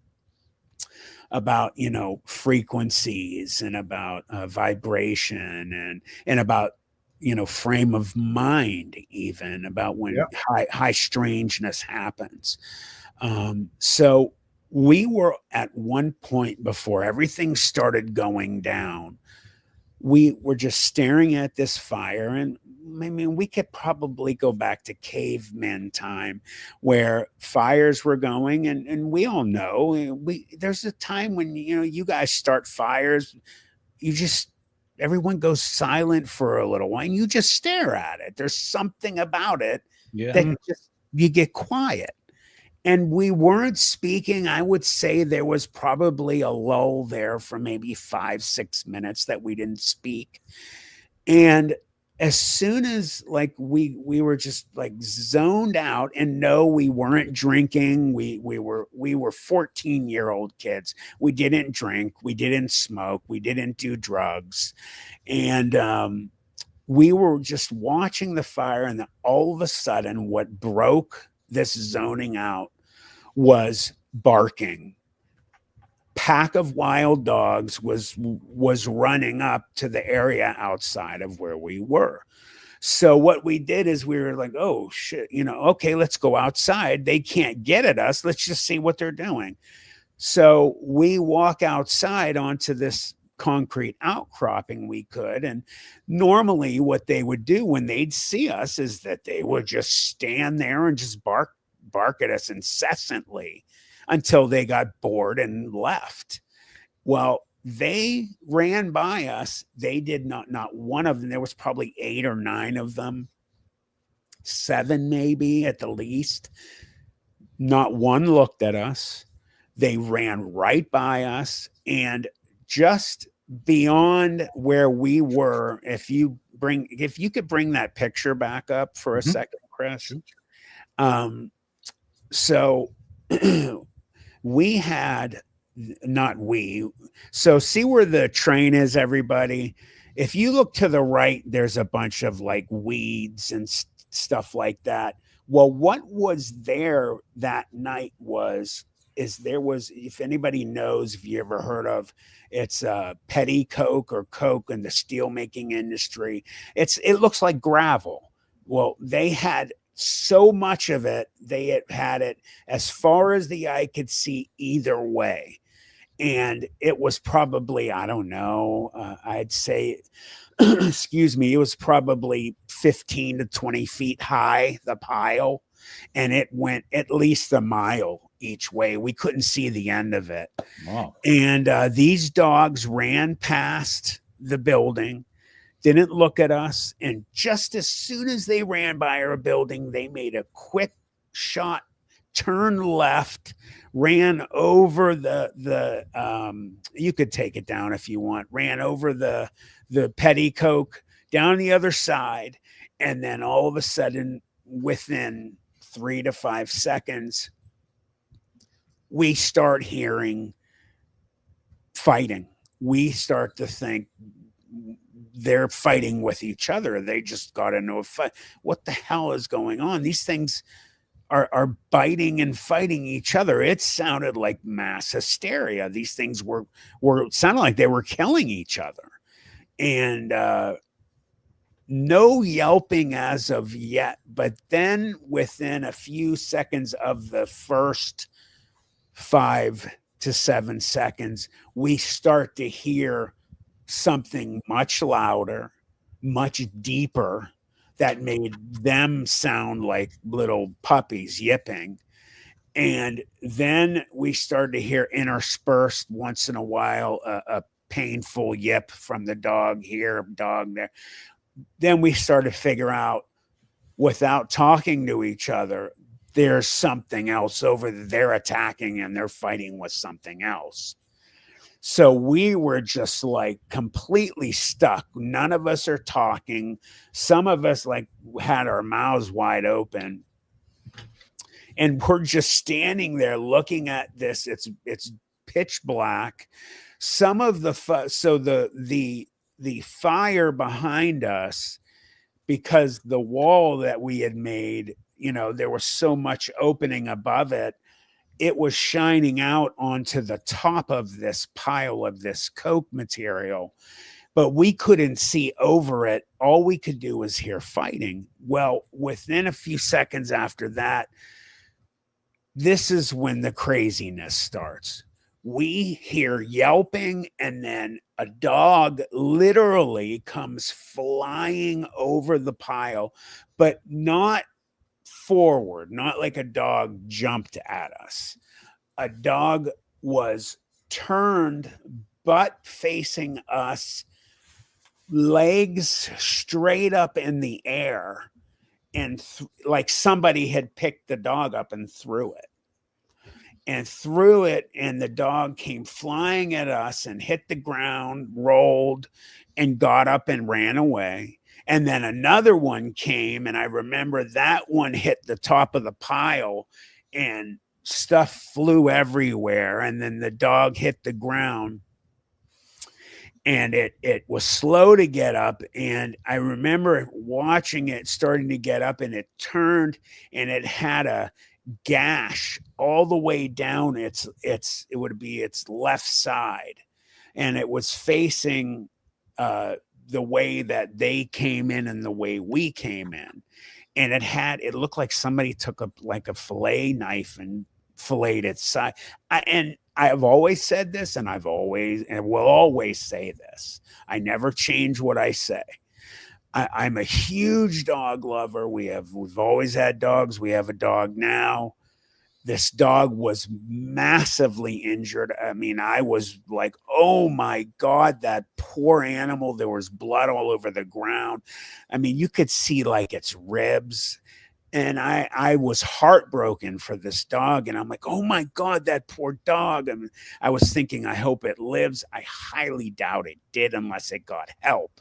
about, you know, frequencies and about vibration and about, you know, frame of mind, even about when high strangeness happens. So we were at one point before everything started going down, we were just staring at this fire. And I mean, we could probably go back to caveman time where fires were going, and we all know there's a time when, you know, you guys start fires, everyone goes silent for a little while and you just stare at it. There's something about it that just, you get quiet. And we weren't speaking. I would say there was probably a lull there for maybe 5-6 minutes that we didn't speak. And as soon as like we were just like zoned out, and no, we weren't drinking. We were 14-year-old kids. We didn't drink. We didn't smoke. We didn't do drugs. And we were just watching the fire. And then all of a sudden, what broke this zoning out was barking. Pack of wild dogs was running up to the area outside of where we were. So what we did is we were like, oh shit, you know, okay, let's go outside. They can't get at us. Let's just see what they're doing. So we walk outside onto this concrete outcropping we could. And normally what they would do when they'd see us is that they would just stand there and just bark at us incessantly until they got bored and left. Well, they ran by us. They did not one of them. There was probably 8 or 9 of them, 7 maybe at the least. Not one looked at us. They ran right by us, and just beyond where we were, if you could bring that picture back up for a second, Chris. So we had, not we, so see where the train is, everybody. If you look to the right, there's a bunch of like weeds and stuff like that. Well, what was there that night there was, if anybody knows, if you ever heard of, it's petty coke or coke in the steel making industry. It looks like gravel. Well, they had so much of it, they had it as far as the eye could see either way. And it was probably, I don't know, I'd say, excuse me, it was probably 15 to 20 feet high, the pile, and it went at least a mile each way. We couldn't see the end of it. Wow. And these dogs ran past the building, didn't look at us, and just as soon as they ran by our building, they made a quick shot, turned left, ran over the you could take it down if you want, ran over the petty coke down the other side, and then all of a sudden, within 3 to 5 seconds, we start hearing fighting. We start to think they're fighting with each other. They just got into a fight. What the hell is going on? These things are biting and fighting each other. It sounded like mass hysteria. These things were sounded like they were killing each other. And no yelping as of yet, but then within a few seconds of the first 5 to 7 seconds, we start to hear something much louder, much deeper, that made them sound like little puppies yipping. And then we started to hear interspersed once in a while a painful yip from the dog here, dog there. Then we started to figure out, without talking to each other, there's something else over there. They're attacking and they're fighting with something else. So we were just like completely stuck. None of us are talking. Some of us like had our mouths wide open. And we're just standing there looking at this. It's pitch black. Some of the fire behind us, because the wall that we had made, there was so much opening above it, it was shining out onto the top of this pile of this coke material, but we couldn't see over it. All we could do was hear fighting. Well, within a few seconds after that, this is when the craziness starts. We hear yelping, and then a dog literally comes flying over the pile, but not forward, not like a dog jumped at us. A dog was turned, butt facing us, legs straight up in the air, and like somebody had picked the dog up and threw it. And the dog came flying at us and hit the ground, rolled, and got up and ran away. And then another one came, and I remember that one hit the top of the pile, and stuff flew everywhere. And then the dog hit the ground, and it was slow to get up. And I remember watching it starting to get up, and it turned, and it had a gash all the way down it would be its left side, and it was facing the way that they came in and the way we came in. And it looked like somebody took a fillet knife and filleted its side. And I've always said this, and will always say this. I never change what I say. I'm a huge dog lover. We've always had dogs. We have a dog now. This dog was massively injured. I mean, I was like, oh my God, that poor animal. There was blood all over the ground. I mean, you could see like its ribs. And I was heartbroken for this dog. And I'm like, oh my God, that poor dog. And I was thinking, I hope it lives. I highly doubt it did unless it got help.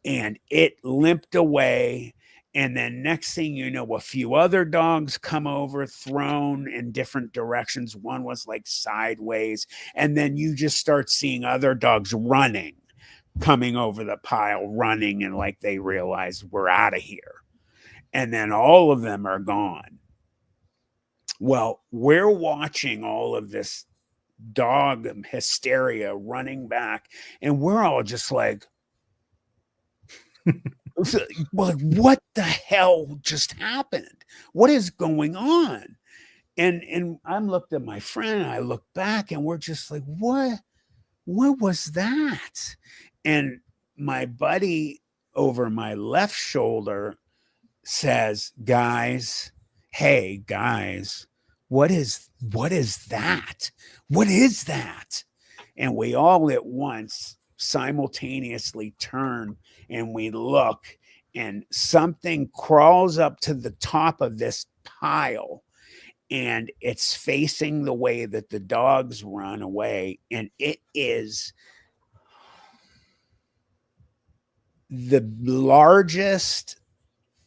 And it limped away. And then next thing you know, a few other dogs come over, thrown in different directions. One was like sideways. And then you just start seeing other dogs running, coming over the pile, running, and like they realize we're out of here. And then all of them are gone. Well, we're watching all of this dog hysteria running back, and we're all just like, what the hell just happened? What is going on? And I'm looked at my friend, and I look back, and we're just like, what was that? And my buddy over my left shoulder says, guys, hey guys, what is that? What is that? And we all at once simultaneously turn and we look, and something crawls up to the top of this pile, and it's facing the way that the dogs run away, and it is the largest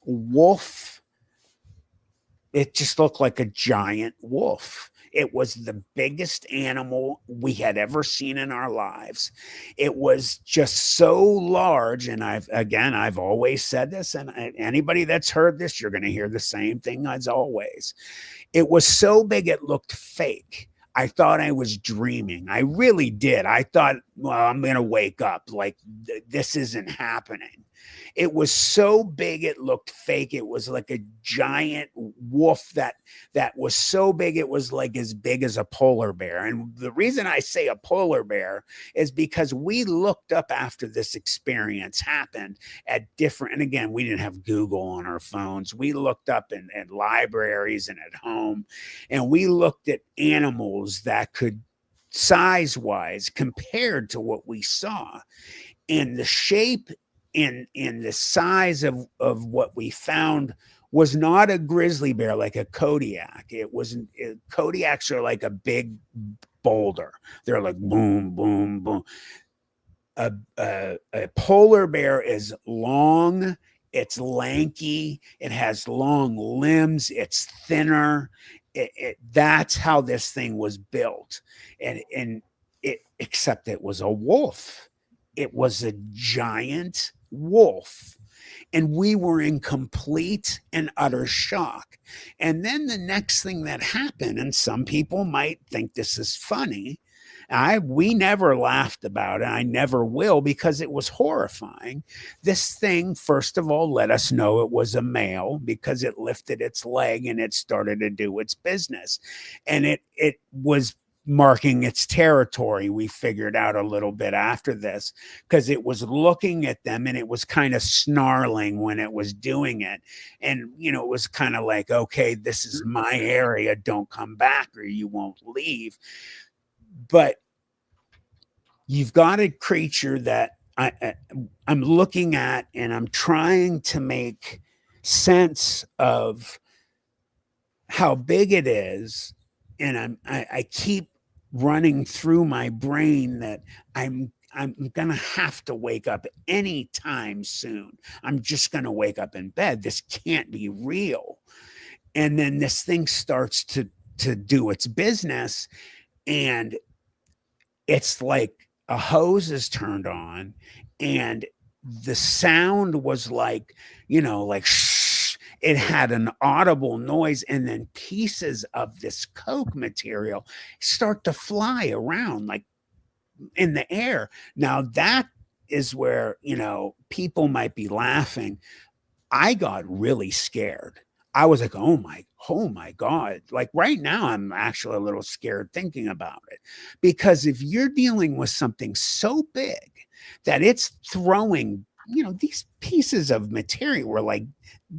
wolf. It just looked like a giant wolf. It was the biggest animal we had ever seen in our lives. It was just so large. And I've always said this, and anybody that's heard this, you're going to hear the same thing as always. It was so big, it looked fake. I thought I was dreaming. I really did. I thought, well, I'm going to wake up. Like this isn't happening. It was so big, it looked fake. It was like a giant wolf that was so big, it was like as big as a polar bear. And the reason I say a polar bear is because we looked up after this experience happened at different, and again, we didn't have Google on our phones. We looked up in libraries and at home, and we looked at animals that could size-wise compared to what we saw. And the shape in the size of what we found was not a grizzly bear like a Kodiak. It wasn't. Kodiaks are like a big boulder. They're like boom, boom, boom. A polar bear is long. It's lanky. It has long limbs. It's thinner. That's how this thing was built. And except it was a wolf. It was a giant wolf. And we were in complete and utter shock. And then the next thing that happened, and some people might think this is funny, we never laughed about it. I never will, because it was horrifying. This thing, first of all, let us know it was a male, because it lifted its leg and it started to do its business. And it was marking its territory. We figured out a little bit after this, because it was looking at them and it was kind of snarling when it was doing it. And, you know, it was kind of like, okay, this is my area. Don't come back or you won't leave. But you've got a creature that I'm looking at, and I'm trying to make sense of how big it is. And I keep running through my brain that I'm going to have to wake up anytime soon. I'm just going to wake up in bed. This can't be real. And then this thing starts to do its business, and it's like a hose is turned on, and the sound was like, you know, like shh. It had an audible noise, and then pieces of this Coke material start to fly around like in the air. Now that is where, you know, people might be laughing. I got really scared. I was like, oh my God. Like right now, I'm actually a little scared thinking about it, because if you're dealing with something so big that it's throwing, you know, these pieces of material were like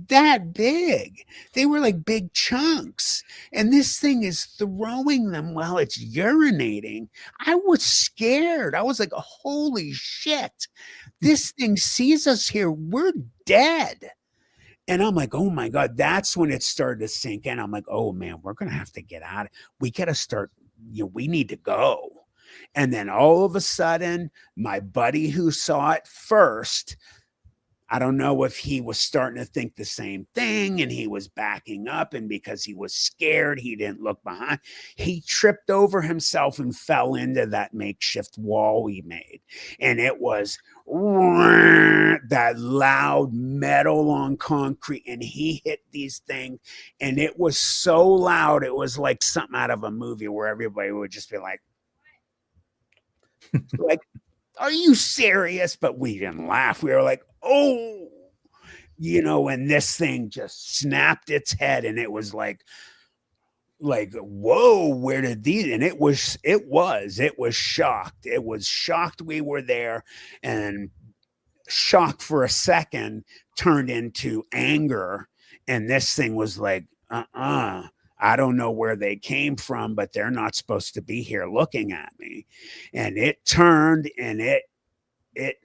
that big. They were like big chunks. And this thing is throwing them while it's urinating. I was scared. I was like, holy shit. This thing sees us here. We're dead. And I'm like, oh my God, that's when it started to sink in. I'm like, oh man, we're going to have to get out of, we got to start, we need to go. And then all of a sudden, my buddy who saw it first, I don't know if he was starting to think the same thing and he was backing up, and because he was scared, he didn't look behind. He tripped over himself and fell into that makeshift wall we made. And it was that loud metal on concrete, and he hit these things, and it was so loud. It was like something out of a movie where everybody would just be like, are you serious? But we didn't laugh. We were like, oh, and this thing just snapped its head, and it was like, whoa, where did these? And it was shocked. It was shocked we were there, and shock for a second turned into anger. And this thing was like, I don't know where they came from, but they're not supposed to be here looking at me. And it turned, and it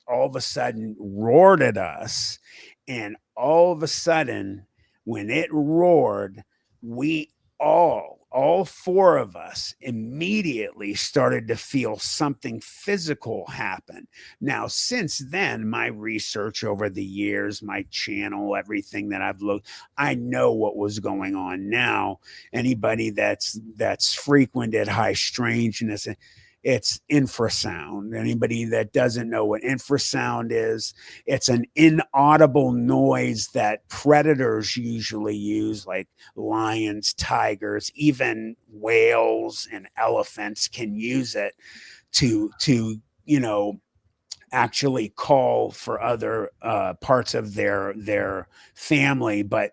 all of a sudden roared at us. And all of a sudden, when it roared, we all four of us immediately started to feel something physical happen. Now, since then, my research over the years, my channel, everything that I've looked, I know what was going on now. Anybody that's frequented high strangeness, it's infrasound. Anybody that doesn't know what infrasound is, it's an inaudible noise that predators usually use, like lions, tigers, even whales and elephants can use it to actually call for other parts of their family. But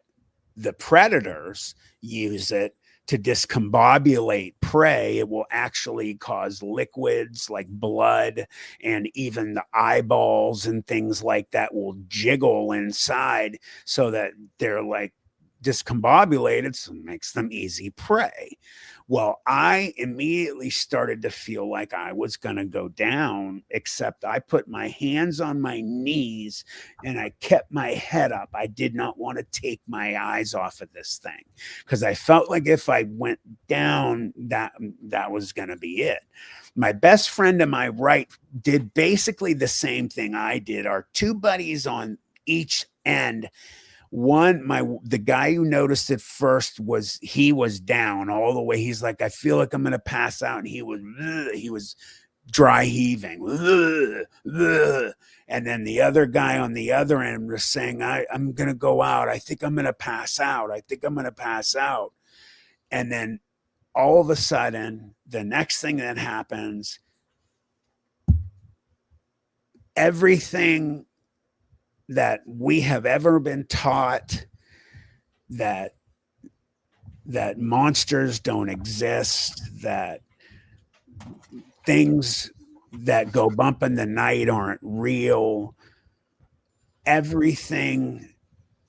the predators use it to discombobulate prey. It will actually cause liquids like blood, and even the eyeballs and things like that will jiggle inside so that they're like discombobulated, so it makes them easy prey. Well, I immediately started to feel like I was going to go down, except I put my hands on my knees and I kept my head up. I did not want to take my eyes off of this thing because I felt like if I went down, that was going to be it. My best friend to my right did basically the same thing I did. Our two buddies on each end, the guy who noticed it first he was down all the way. He's like, I feel like I'm going to pass out. And he was dry heaving. And then the other guy on the other end was saying, I'm going to go out. I think I'm going to pass out. I think I'm going to pass out. And then all of a sudden, the next thing that happens, everything that we have ever been taught, that monsters don't exist, that things that go bump in the night aren't real, everything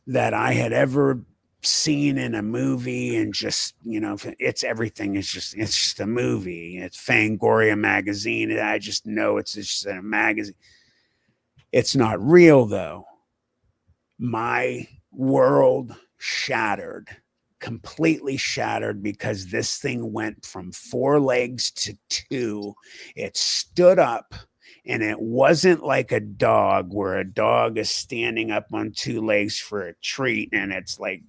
that I had ever seen in a movie, and just it's everything, it's just a movie. It's Fangoria magazine, and I just know it's just a magazine. It's not real though. My world shattered, completely shattered, because this thing went from 4 legs to 2. It stood up, and it wasn't like a dog, where a dog is standing up on 2 legs for a treat and it's like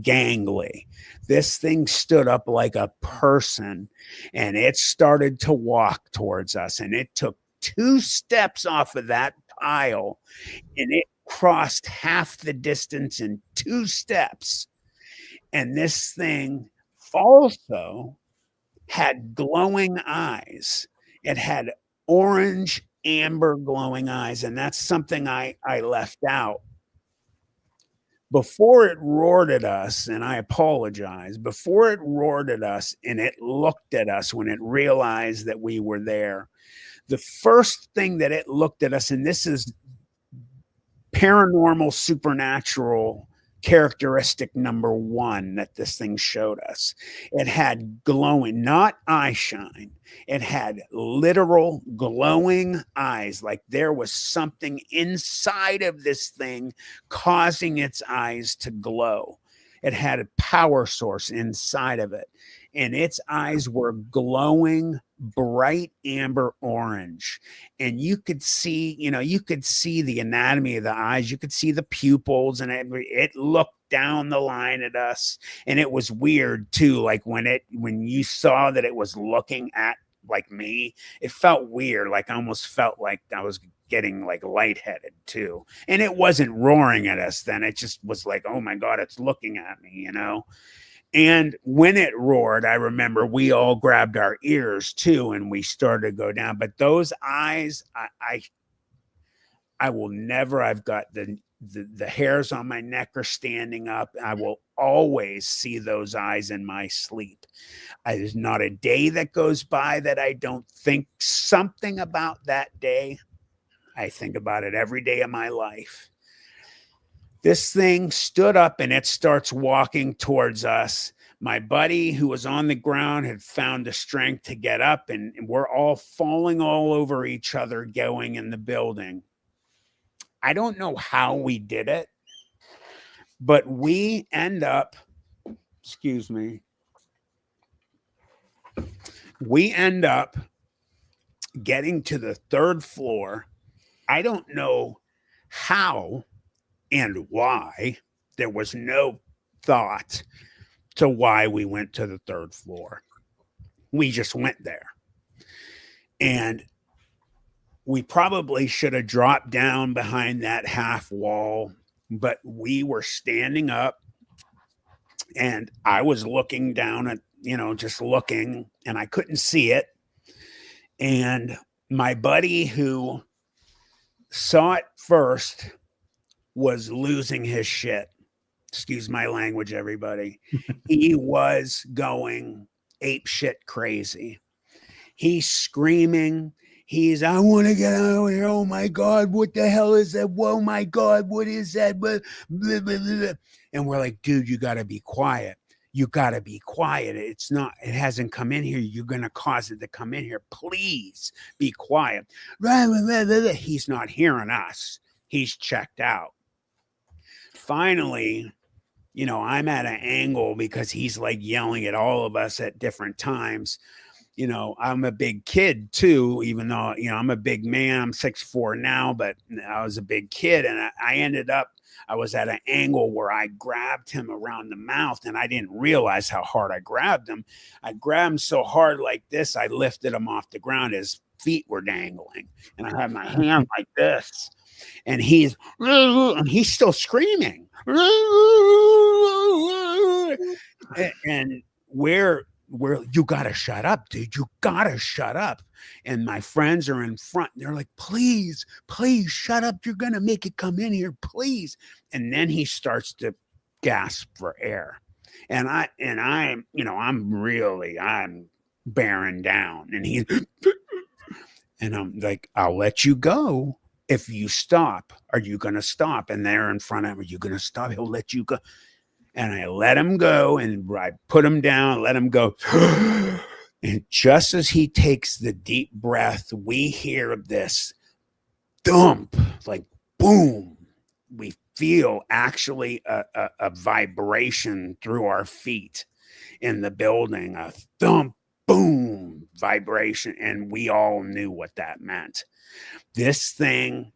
gangly. This thing stood up like a person, and it started to walk towards us, and it took 2 steps off of that pile, and it crossed half the distance in 2 steps. And this thing also had glowing eyes. It had orange, amber glowing eyes. And that's something I left out. Before it roared at us, and I apologize, before it roared at us and it looked at us when it realized that we were there, the first thing that it looked at us, and this is paranormal, supernatural characteristic number one that this thing showed us. It had glowing, not eye shine. It had literal glowing eyes, like there was something inside of this thing causing its eyes to glow. It had a power source inside of it, and its eyes were glowing bright amber orange. And you could see, you could see the anatomy of the eyes. You could see the pupils, and it looked down the line at us. And it was weird too. Like when you saw that it was looking at like me, it felt weird. Like I almost felt like I was getting like lightheaded too. And it wasn't roaring at us then. It just was like, oh my God, it's looking at me, And when it roared, I remember we all grabbed our ears too, and we started to go down. But those eyes, I will never. I've got the hairs on my neck are standing up. I will always see those eyes in my sleep. There's not a day that goes by that I don't think something about that day. I think about it every day of my life. This thing stood up and it starts walking towards us. My buddy who was on the ground had found the strength to get up, and we're all falling all over each other going in the building. I don't know how we did it, but we end up, we end up getting to the third floor. I don't know how and why. There was no thought to why we went to the third floor. We just went there. And we probably should have dropped down behind that half wall, but we were standing up, and I was looking down at, just looking, and I couldn't see it. And my buddy who saw it first was losing his shit. Excuse my language, everybody. He was going ape shit crazy. He's screaming. I want to get out of here. Oh my God, what the hell is that? Oh my God, what is that? Blah, blah, blah, blah. And we're like, dude, you got to be quiet. You got to be quiet. It hasn't come in here. You're going to cause it to come in here. Please be quiet. He's not hearing us. He's checked out. Finally, I'm at an angle because he's like yelling at all of us at different times. I'm a big kid too, even though, I'm a big man. I'm 6'4" now, but I was a big kid. And I was at an angle where I grabbed him around the mouth, and I didn't realize how hard I grabbed him. I grabbed him so hard like this, I lifted him off the ground. His feet were dangling, and I had my hand like this, and he's still screaming. And where you gotta shut up, dude. You gotta shut up. And my friends are in front. They're like, please shut up. You're gonna make it come in here, please. And then he starts to gasp for air. And I'm bearing down. And he's and I'm like, I'll let you go if you stop. Are you gonna stop? And they're in front of him. Are you gonna stop? He'll let you go. And I let him go, and I put him down, let him go. And just as he takes the deep breath, we hear this thump, like boom. We feel actually a vibration through our feet in the building, a thump, boom vibration. And we all knew what that meant. This thing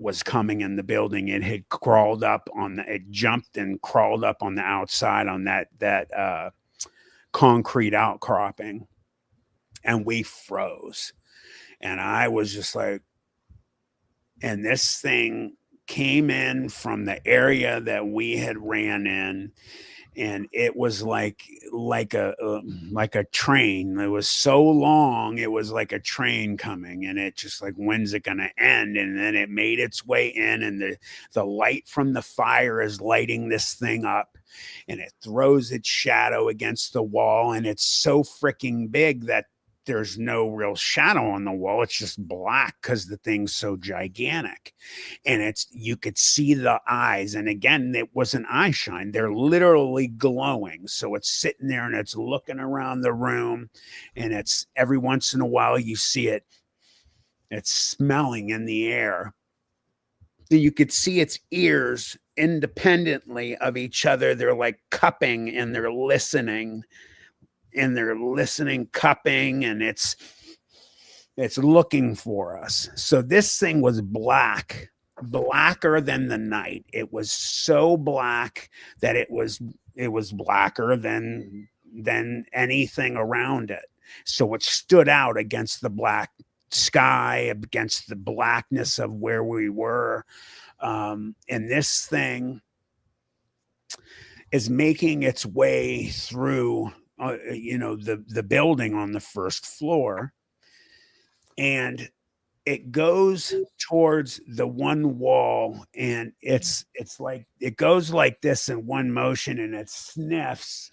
was coming in the building. It had it jumped and crawled up on the outside on that concrete outcropping, and we froze. And I was just like, and this thing came in from the area that we had ran in, and it was like a train. It was so long, it was like a train coming, and it just like, when's it gonna end? And then it made its way in, and the light from the fire is lighting this thing up, and it throws its shadow against the wall, and it's so freaking big that there's no real shadow on the wall. It's just black because the thing's so gigantic. And you could see the eyes. And again, it was an eye shine. They're literally glowing. So it's sitting there and it's looking around the room. And it's every once in a while you see it. It's smelling in the air. You could see its ears independently of each other. They're like cupping and they're listening. And they're listening, cupping, and it's looking for us. So this thing was black, blacker than the night. It was so black that it was blacker than anything around it. So it stood out against the black sky, against the blackness of where we were. And this thing is making its way through the building on the first floor, and it goes towards the one wall, and it's like it goes like this in one motion, and it sniffs,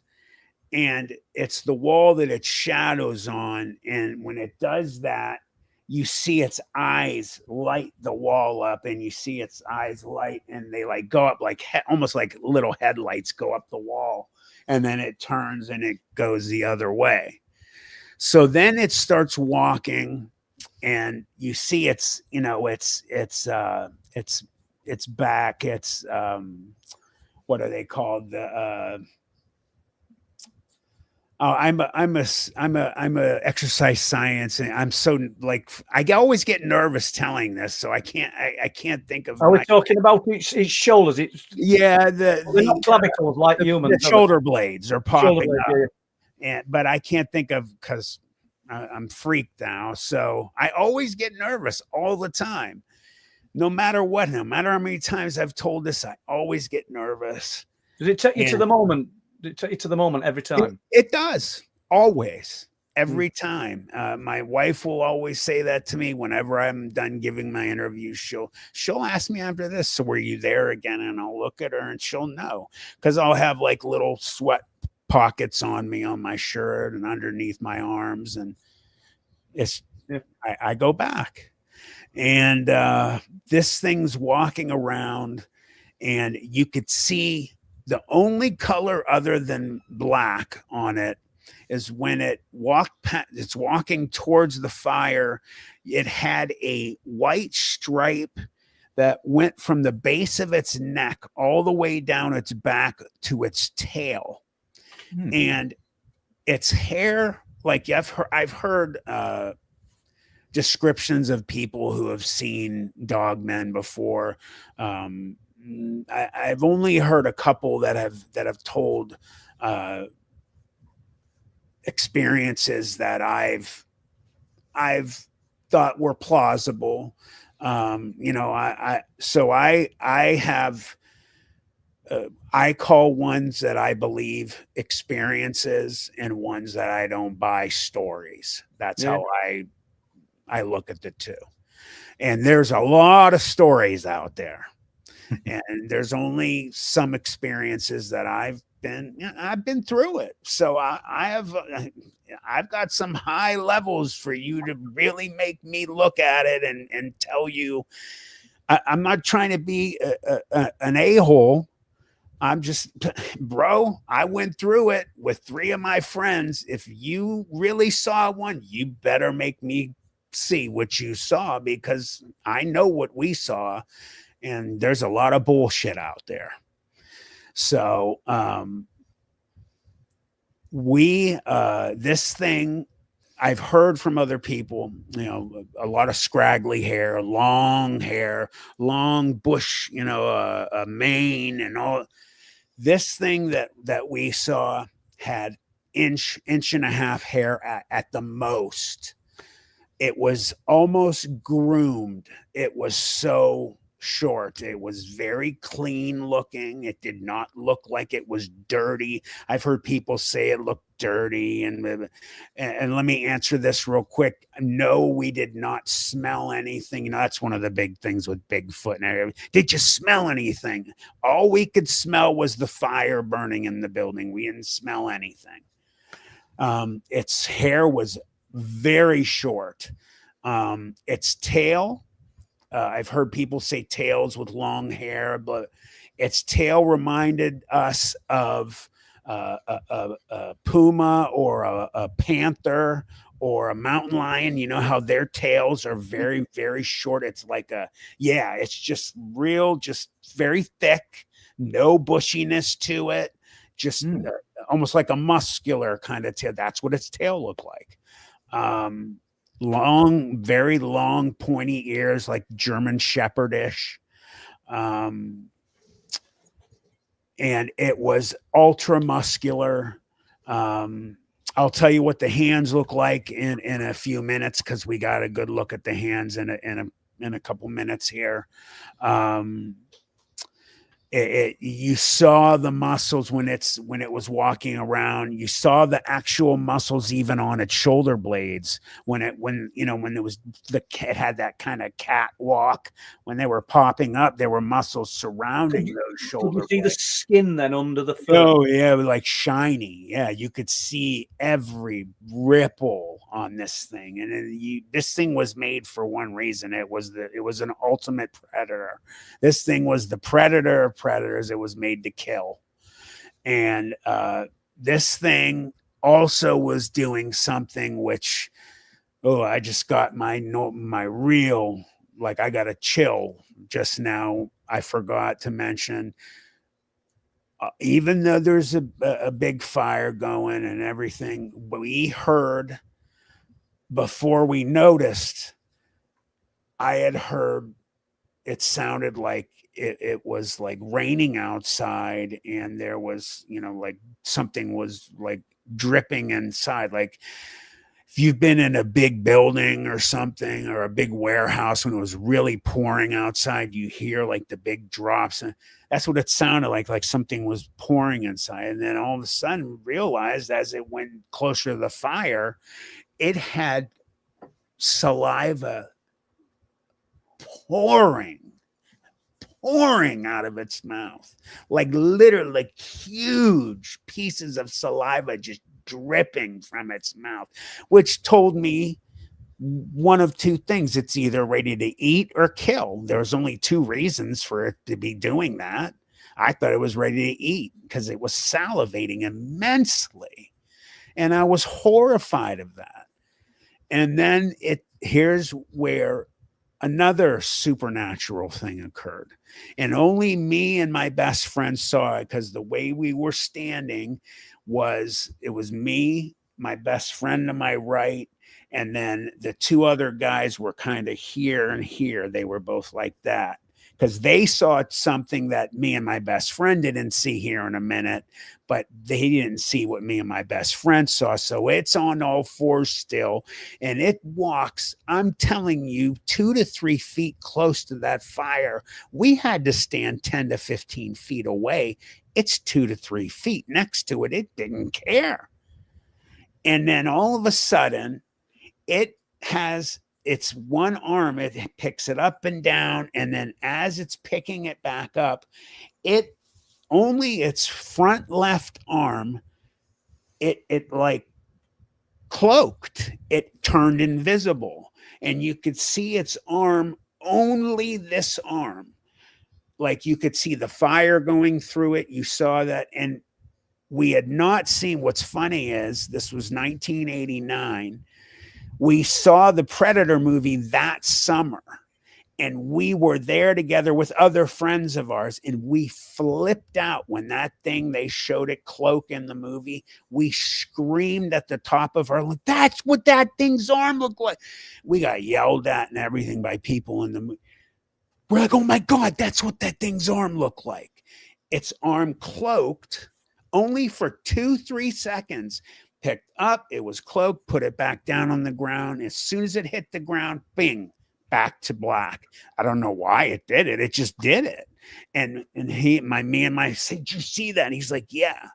and it's the wall that it shadows on. And when it does that, you see its eyes light the wall up, and you see its eyes light, and they like go up like almost like little headlights go up the wall. And then it turns and it goes the other way. So then it starts walking, and you see it's back. It's what are they called? I'm a exercise science, and I'm so like I always get nervous telling this, so I can't think of. Are we talking about its shoulders? Yeah, they're not clavicles like humans. The shoulder blades are popping up, yeah. But I can't think of because I'm freaked now. So I always get nervous all the time, no matter what, no matter how many times I've told this. I always get nervous. Does it take you to the moment? It take you to the moment every time? It does, always, every time. My wife will always say that to me whenever I'm done giving my interviews. She'll ask me after this, so were you there again? And I'll look at her and she'll know, because I'll have like little sweat pockets on me on my shirt and underneath my arms, and I go back, and this thing's walking around, and you could see the only color other than black on it is when it it's walking towards the fire. It had a white stripe that went from the base of its neck all the way down its back to its tail. And its hair, like I've heard descriptions of people who have seen dogmen before. I've only heard a couple that have told experiences that I've thought were plausible. I call ones that I believe experiences, and ones that I don't buy stories. That's how I look at the two. And there's a lot of stories out there. And there's only some experiences that I've been through it. So I've got some high levels for you to really make me look at it and tell you. I'm not trying to be an a-hole. I'm just, bro, I went through it with 3 of my friends. If you really saw one, you better make me see what you saw, because I know what we saw. And there's a lot of bullshit out there. So this thing, I've heard from other people, a lot of scraggly hair, long bush, a mane and all. This thing that we saw had inch and a half hair at the most. It was almost groomed. It was so short. It was very clean looking. It did not look like it was dirty. I've heard people say it looked dirty. And let me answer this real quick. No, we did not smell anything. That's one of the big things with Bigfoot and everything. Did you smell anything? All we could smell was the fire burning in the building. We didn't smell anything. Its hair was very short. Its tail, I've heard people say tails with long hair, but its tail reminded us of a puma or a panther or a mountain lion. You know how their tails are very, very short. It's like it's just real, just very thick, no bushiness to it, just almost like a muscular kind of tail. That's what its tail looked like. Long, very long, pointy ears, like German Shepherdish. And it was ultra muscular. I'll tell you what the hands look like in a few minutes, because we got a good look at the hands in a couple minutes here. You saw the muscles when it was walking around. You saw the actual muscles even on its shoulder blades when it had that kind of cat walk. When they were popping up, there were muscles surrounding those shoulder blades. Could you see the skin then under the fur? Oh yeah, it was like shiny. Yeah, you could see every ripple on this thing, and this thing was made for one reason. It was an ultimate predator. This thing was the predator of predators. It was made to kill. And this thing also was doing something which, I just got my real, like, I got a chill just now. I forgot to mention, even though there's a big fire going and everything, we heard, before we noticed, I had heard, it sounded like it was like raining outside, and there was, like something was like dripping inside. Like if you've been in a big building or something, or a big warehouse, when it was really pouring outside, you hear like the big drops, and that's what it sounded like something was pouring inside. And then all of a sudden realized, as it went closer to the fire, it had saliva pouring out of its mouth, like literally, like huge pieces of saliva just dripping from its mouth, which told me one of two things: it's either ready to eat or kill. There's only two reasons for it to be doing that. I thought it was ready to eat because it was salivating immensely, and I was horrified of that. And then here's where another supernatural thing occurred, and only me and my best friend saw it, because the way we were standing it was me, my best friend to my right, and then the two other guys were kind of here and here. They were both like that, because they saw something that me and my best friend didn't see here in a minute, but they didn't see what me and my best friend saw. So it's on all fours still, and it walks, I'm telling you, 2 to 3 feet close to that fire. We had to stand 10 to 15 feet away. It's 2 to 3 feet next to it. It didn't care. And then all of a sudden, it has its one arm, it picks it up and down, and then as it's picking it back up, only its front left arm, it like cloaked, it turned invisible, and you could see its arm, only this arm. Like you could see the fire going through it. You saw that, and we had not seen. What's funny is this was 1989. We saw the Predator movie that summer, and we were there together with other friends of ours, and we flipped out when that thing, they showed it cloak in the movie. We screamed at the top of our lungs, that's what that thing's arm looked like. We got yelled at and everything by people in the movie. We're like, oh my God, that's what that thing's arm looked like. Its arm cloaked only for 2-3 seconds. Picked up, it was cloaked, put it back down on the ground. As soon as it hit the ground, bing, back to black. I don't know why it did it. It just did it. And me said, did you see that? And he's like, yeah.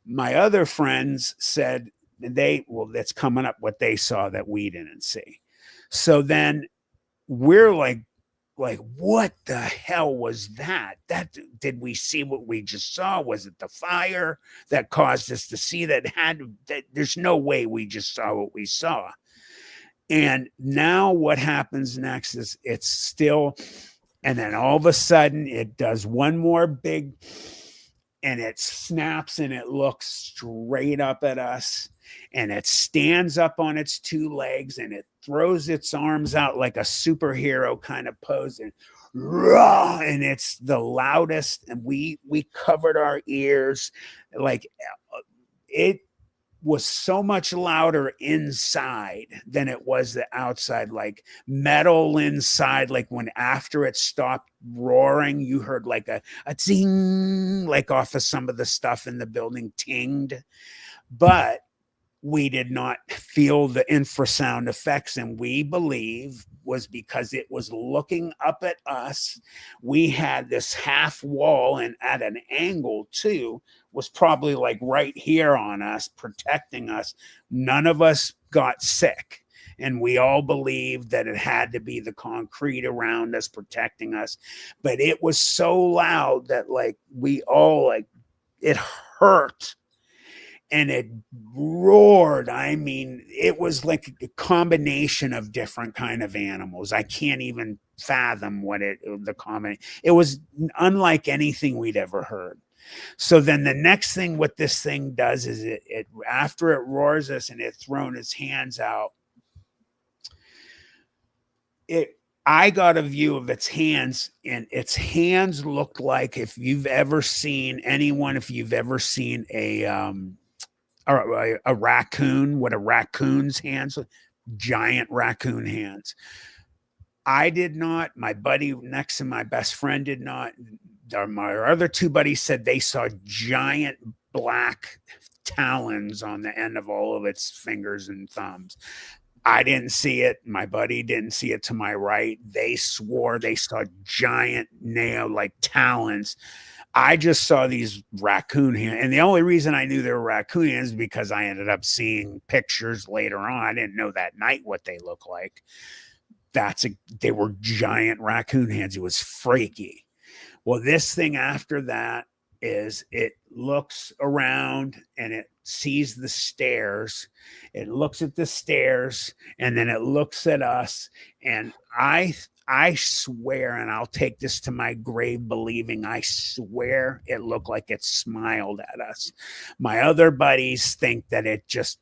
My other friends said that's coming up what they saw that we didn't see. So then we're like, what the hell was that? Did we see what we just saw? Was it the fire that caused us to see that? There's no way we just saw what we saw. And now what happens next is it's still, and then all of a sudden it does one more big, and it snaps and it looks straight up at us, and it stands up on its two legs and it throws its arms out like a superhero kind of pose, and rah, and it's the loudest, and we covered our ears. Like, it was so much louder inside than it was the outside, like metal inside. Like when after it stopped roaring, you heard like a ting, like off of some of the stuff in the building tinged, but we did not feel the infrasound effects, and we believe was because it was looking up at us. We had this half wall, and at an angle too, was probably like right here on us, protecting us. None of us got sick, and we all believed that it had to be the concrete around us protecting us. But it was so loud that like we all, like, it hurt. And it roared. I mean, it was like a combination of different kind of animals. I can't even fathom what the combination. It was unlike anything we'd ever heard. So then the next thing what this thing does is it after it roars us and it's thrown its hands out, I got a view of its hands, and its hands looked like, if you've ever seen a raccoon, what a raccoon's hands, giant raccoon hands. I did not. My buddy next to my best friend did not. My other two buddies said they saw giant black talons on the end of all of its fingers and thumbs. I didn't see it. My buddy didn't see it to my right. They swore they saw giant nail like talons. I just saw these raccoon hands. And the only reason I knew they were raccoon hands is because I ended up seeing pictures later on. I didn't know that night what they look like. They were giant raccoon hands. It was freaky. Well, this thing after that is it looks around and it sees the stairs. It looks at the stairs and then it looks at us. And I swear, and I'll take this to my grave believing, I swear it looked like it smiled at us. My other buddies think that it just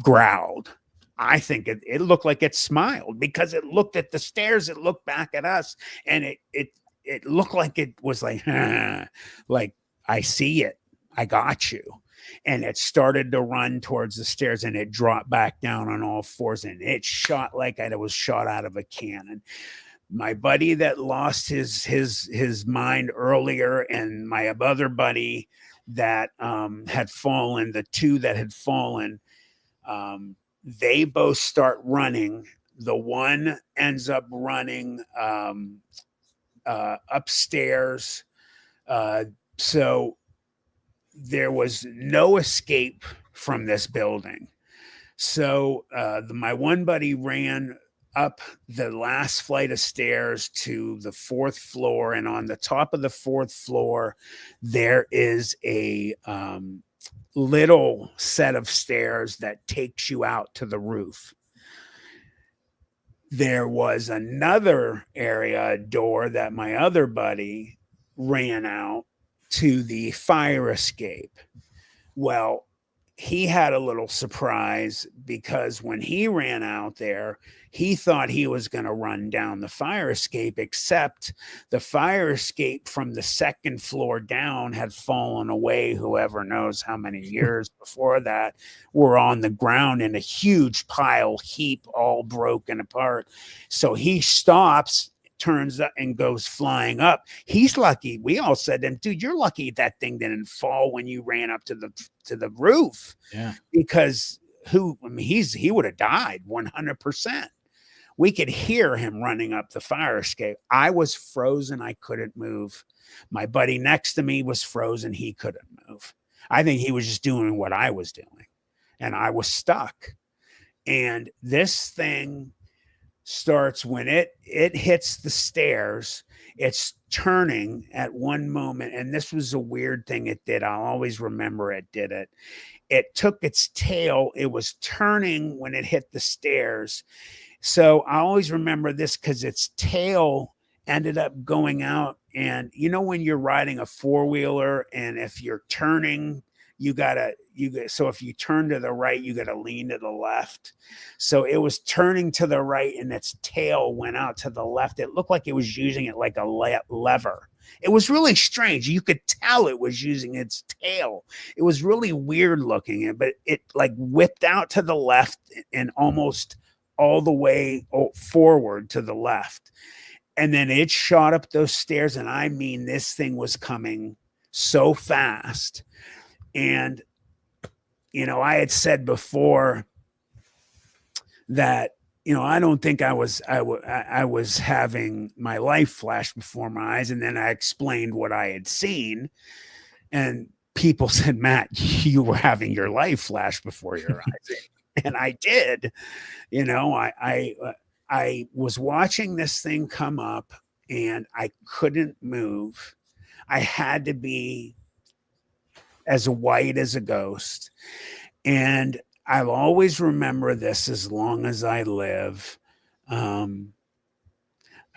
growled. I think it looked like it smiled because it looked at the stairs, it looked back at us, and it looked like it was like, like, I see it. I got you. And it started to run towards the stairs, and it dropped back down on all fours, and it shot like it was shot out of a cannon. My buddy that lost his mind earlier, and my other buddy that had fallen, the two that had fallen, they both start running. The one ends up running upstairs. So there was no escape from this building. So my one buddy ran up the last flight of stairs to the 4th floor. And on the top of the 4th floor, there is a little set of stairs that takes you out to the roof. There was another area, a door that my other buddy ran out to the fire escape. Well, he had a little surprise because when he ran out there, he thought he was going to run down the fire escape, except the fire escape from the 2nd floor down had fallen away. Whoever knows how many years before that were on the ground in a huge pile heap, all broken apart. So he stops, turns up and goes flying up. He's lucky. We all said to him, dude, you're lucky that thing didn't fall when you ran up to the roof. Yeah. Because he would have died 100%. We could hear him running up the fire escape. I was frozen. I couldn't move. My buddy next to me was frozen. He couldn't move. I think he was just doing what I was doing, and I was stuck. And this thing starts when it hits the stairs. It's turning at one moment, and this was a weird thing it did. I'll always remember it did it. It took its tail. It was turning when it hit the stairs. So I always remember this because its tail ended up going out. And you know, when you're riding a four-wheeler and if you're turning, so if you turn to the right, you got to lean to the left. So it was turning to the right and its tail went out to the left. It looked like it was using it like a lever. It was really strange. You could tell it was using its tail. It was really weird looking, but it like whipped out to the left and almost all the way forward to the left. And then it shot up those stairs. And I mean, this thing was coming so fast. And, you know, I had said before that, you know, I don't think I was having my life flash before my eyes. And then I explained what I had seen. And people said, Matt, you were having your life flash before your eyes. And I did. You know, I was watching this thing come up and I couldn't move. I had to be as white as a ghost. And I'll always remember this as long as I live. I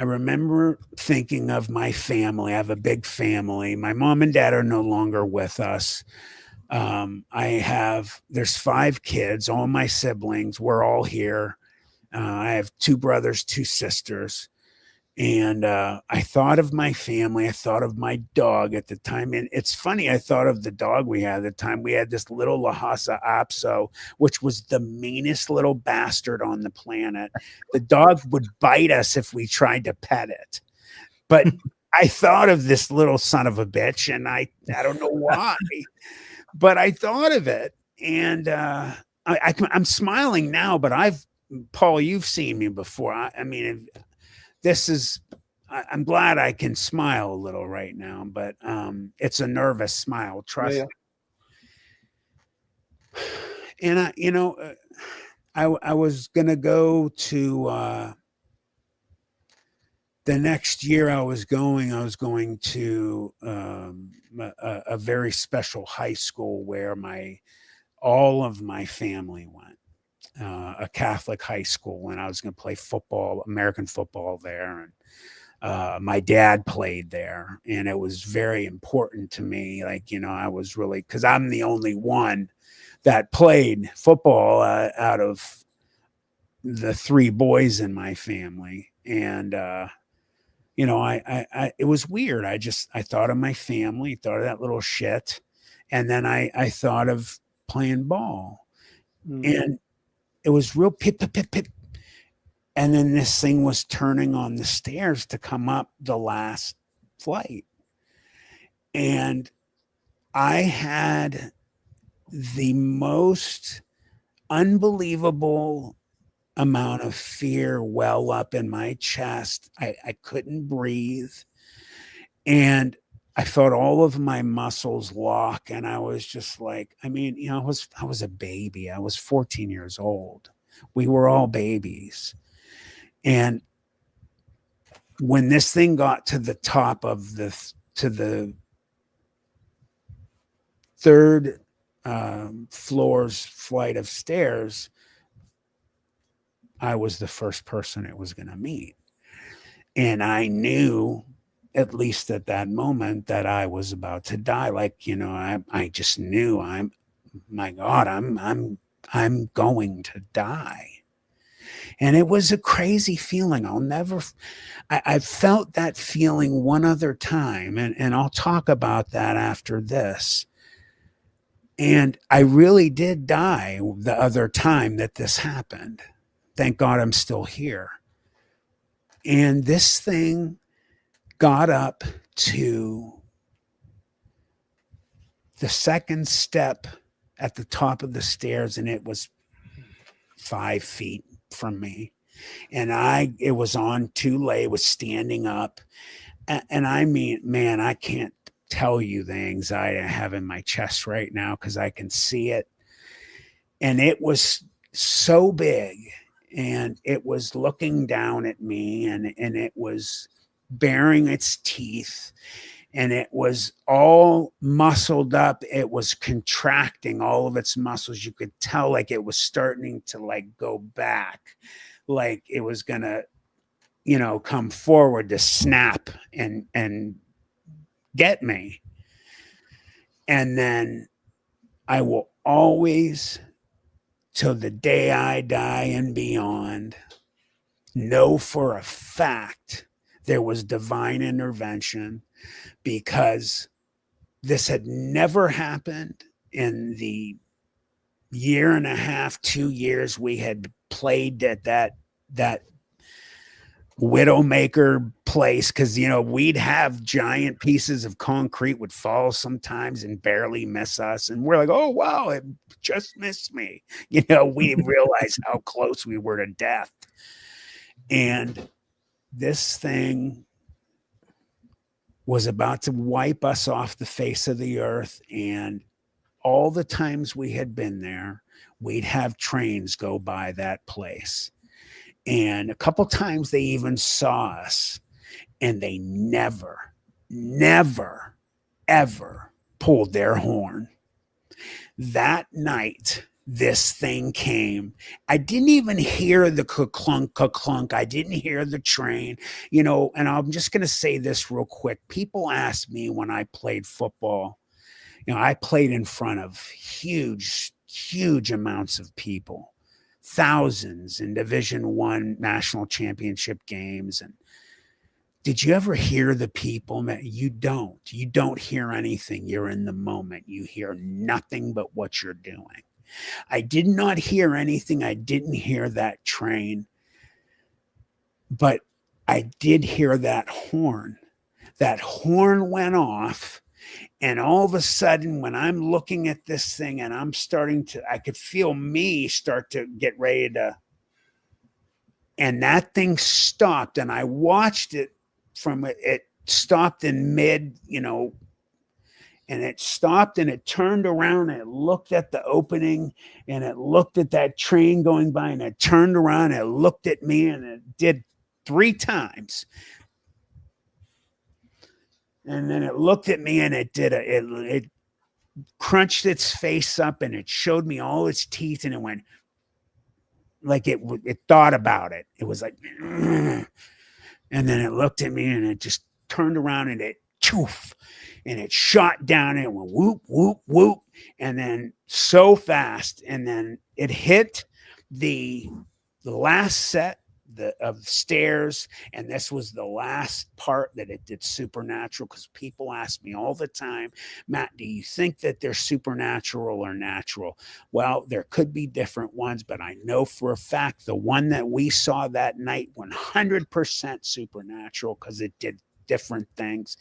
remember thinking of my family. I have a big family. My mom and dad are no longer with us. There's 5 kids, all my siblings. We're all here. I have 2 brothers, 2 sisters. And I thought of my family. I thought of my dog at the time. And it's funny, I thought of the dog we had at the time. We had this little Lhasa Apso, which was the meanest little bastard on the planet. The dog would bite us if we tried to pet it. But I thought of this little son of a bitch, and I don't know why, but I thought of it. And I'm smiling now, but Paul, you've seen me before. I mean, I'm glad I can smile a little right now, but it's a nervous smile, trust me. And I was going to go to the next year I was going to a very special high school where all of my family went. A Catholic high school, and I was going to play football, American football there. And my dad played there, and it was very important to me. Like, you know, I was really, because I'm the only one that played football out of the 3 boys in my family. And, you know, it was weird. I thought of my family, thought of that little shit. And then I thought of playing ball. And it was real pip, pip, pip, pip. And then this thing was turning on the stairs to come up the last flight. And I had the most unbelievable amount of fear well up in my chest. I couldn't breathe. And I felt all of my muscles lock, and I was just like, I mean, you know, I was a baby. I was 14 years old. We were all babies. And when this thing got to the top of the 3rd floor's flight of stairs, I was the first person it was going to meet. And I knew, at least at that moment, that I was about to die. Like, you know, I just knew my God, I'm going to die. And it was a crazy feeling. I felt that feeling one other time, and I'll talk about that after this. And I really did die the other time that this happened. Thank God I'm still here. And this thing got up to the 2nd step at the top of the stairs, and it was 5 feet from me. And it was on 2 legs, it was standing up. And I mean, man, I can't tell you the anxiety I have in my chest right now, because I can see it. And it was so big. and it was looking down at me, and it was baring its teeth, and it was all muscled up. It was contracting all of its muscles. You could tell like it was starting to like go back, like it was gonna, you know, come forward to snap and get me. And then I will always, till the day I die and beyond, know for a fact there was divine intervention, because this had never happened in the year and a half, 2 years we had played at that Widowmaker place, because you know we'd have giant pieces of concrete would fall sometimes and barely miss us, and we're like, oh wow, it just missed me. You know, we didn't realize how close we were to death. And this thing was about to wipe us off the face of the earth, and all the times we had been there, we'd have trains go by that place. And a couple times they even saw us, and they never, ever pulled their horn. That night, this thing came. I didn't even hear the clunk, clunk. I didn't hear the train, you know, and I'm just going to say this real quick. People ask me when I played football, you know, I played in front of huge amounts of people. Thousands in Division I national championship games. And did you ever hear the people? You don't hear anything. You're in the moment. You hear nothing but what you're doing. I did not hear anything. I didn't hear that train, but I did hear that horn. That horn went off. And all of a sudden, when I'm looking at this thing and I'm starting to, I could feel me start to get ready to, and that thing stopped, and I watched it from it stopped in mid, you know, and it stopped, and it turned around, and it looked at the opening, and it looked at that train going by, and it turned around, and it looked at me, and it did 3 times. And then it looked at me, and it crunched its face up, and it showed me all its teeth, and it went like it thought about it. It was like, and then it looked at me, and it just turned around, and it choof, and it shot down, and it went whoop, whoop, whoop, and then so fast, and then it hit the last set of stairs, and this was the last part that it did supernatural, because people ask me all the time, Matt, do you think that they're supernatural or natural? Well, there could be different ones, but I know for a fact the one that we saw that night, 100% supernatural, because it did different things.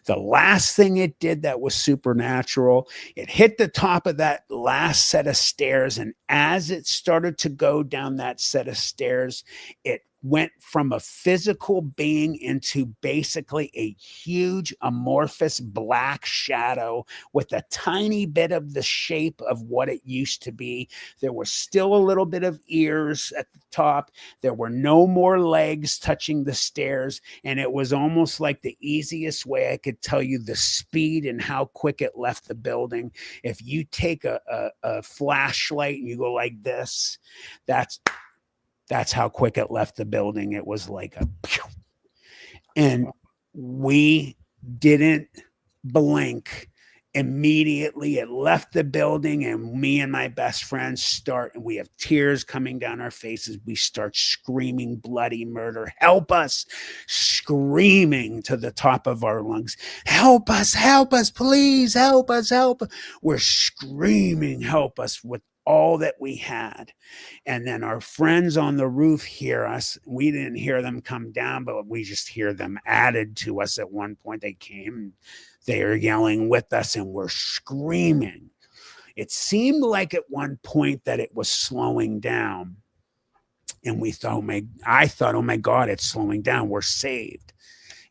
The last thing it did that was supernatural, it hit the top of that last set of stairs, and as it started to go down that set of stairs, it went from a physical being into basically a huge amorphous black shadow with a tiny bit of the shape of what it used to be. There was still a little bit of ears at the top. There were no more legs touching the stairs, and it was almost like the easiest way I could tell you the speed and how quick it left the building. If you take a flashlight and you go like this, that's how quick it left the building. It was like a pew. And we didn't blink. Immediately it left the building, and me and my best friend and we have tears coming down our faces. We start screaming bloody murder. Help us, screaming to the top of our lungs. Help us, please, help us. We're screaming, help us, with all that we had. And then our friends on the roof hear us. We didn't hear them come down, but we just hear them added to us. At one point they came, they are yelling with us, and we're screaming. It seemed like at one point that it was slowing down, and I thought, oh my God, it's slowing down, we're saved.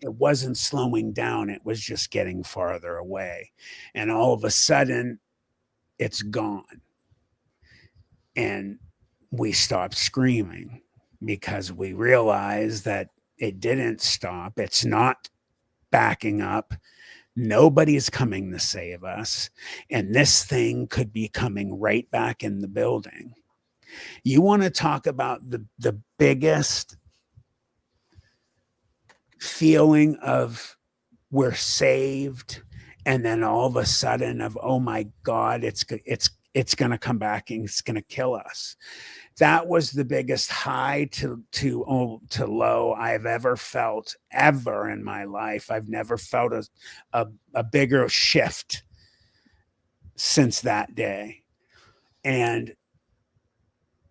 It wasn't slowing down, it was just getting farther away. And all of a sudden it's gone. And we stopped screaming. because we realized that it didn't stop. It's not backing up. Nobody's coming to save us. And this thing could be coming right back in the building. You want to talk about the biggest feeling of we're saved, and then all of a sudden of, oh my God, it's going to come back and it's going to kill us. That was the biggest high to low I've ever felt ever in my life. I've never felt a bigger shift since that day. And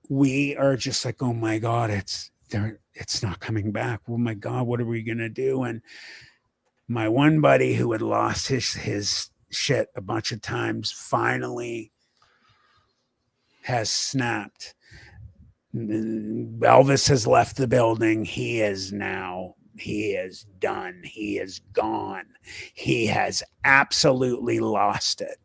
we are just like, oh my God, it's not coming back. Oh my God, what are we going to do? And my one buddy who had lost his shit a bunch of times finally has snapped. Elvis has left the building. He is done. He is gone. He has absolutely lost it.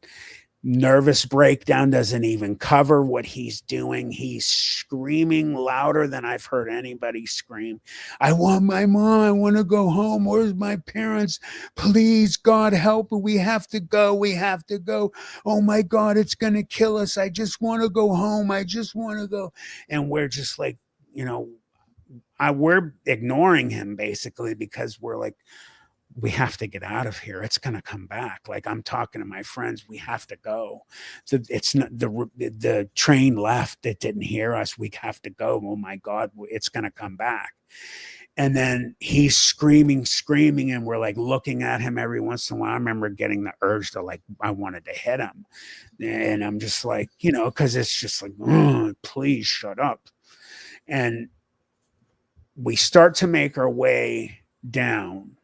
Nervous breakdown doesn't even cover what he's doing. He's screaming louder than I've heard anybody scream. I want my mom. I want to go home. Where's my parents? Please, God, help. We have to go. We have to go. Oh my God, it's going to kill us. I just want to go home. I just want to go. And we're just like, we're ignoring him basically because we're like, we have to get out of here. It's going to come back. Like, I'm talking to my friends. We have to go. It's not the train left. It didn't hear us. We have to go. Oh my God, it's going to come back. And then he's screaming. And we're like looking at him every once in a while. I remember getting the urge to, like, I wanted to hit him. And I'm just like, cause it's just like, please shut up. And we start to make our way down.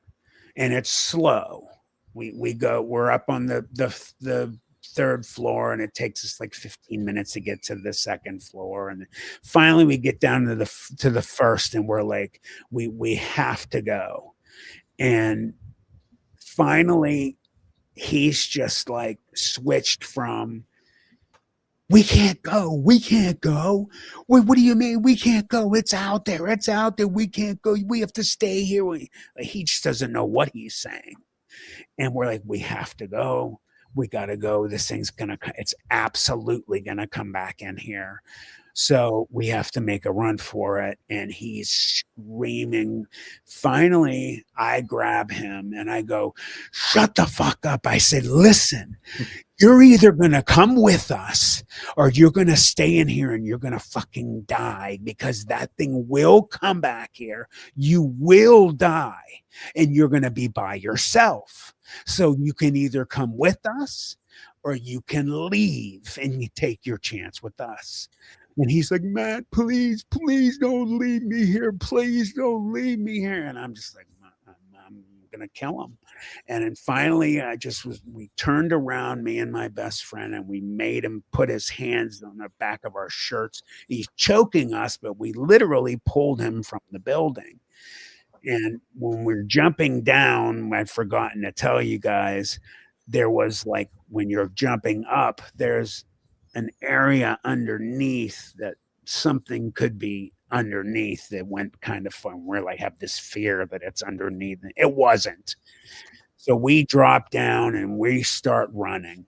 And it's slow. We're up on the third floor, and it takes us like 15 minutes to get to the second floor. And finally we get down to the first, and we're like, we have to go. And finally he's just like switched from, we can't go. We can't go. What do you mean we can't go? It's out there. It's out there. We can't go. We have to stay here. He just doesn't know what he's saying. And we're like, we have to go. We got to go. This thing's it's absolutely going to come back in here. So we have to make a run for it. And he's screaming. Finally, I grab him and I go, shut the fuck up. I said, listen, you're either going to come with us or you're going to stay in here and you're going to fucking die, because that thing will come back here. You will die and you're going to be by yourself. So you can either come with us or you can leave and you take your chance with us. And he's like, Matt, please don't leave me here. Please don't leave me here. And I'm just like, I'm going to kill him. And then finally, we turned around, me and my best friend, and we made him put his hands on the back of our shirts. He's choking us, but we literally pulled him from the building. And when we're jumping down, I'd forgotten to tell you guys, there was, like, when you're jumping up, there's an area underneath that something could be underneath that went kind of fun. We're like, have this fear that it's underneath. It wasn't. So we drop down and we start running.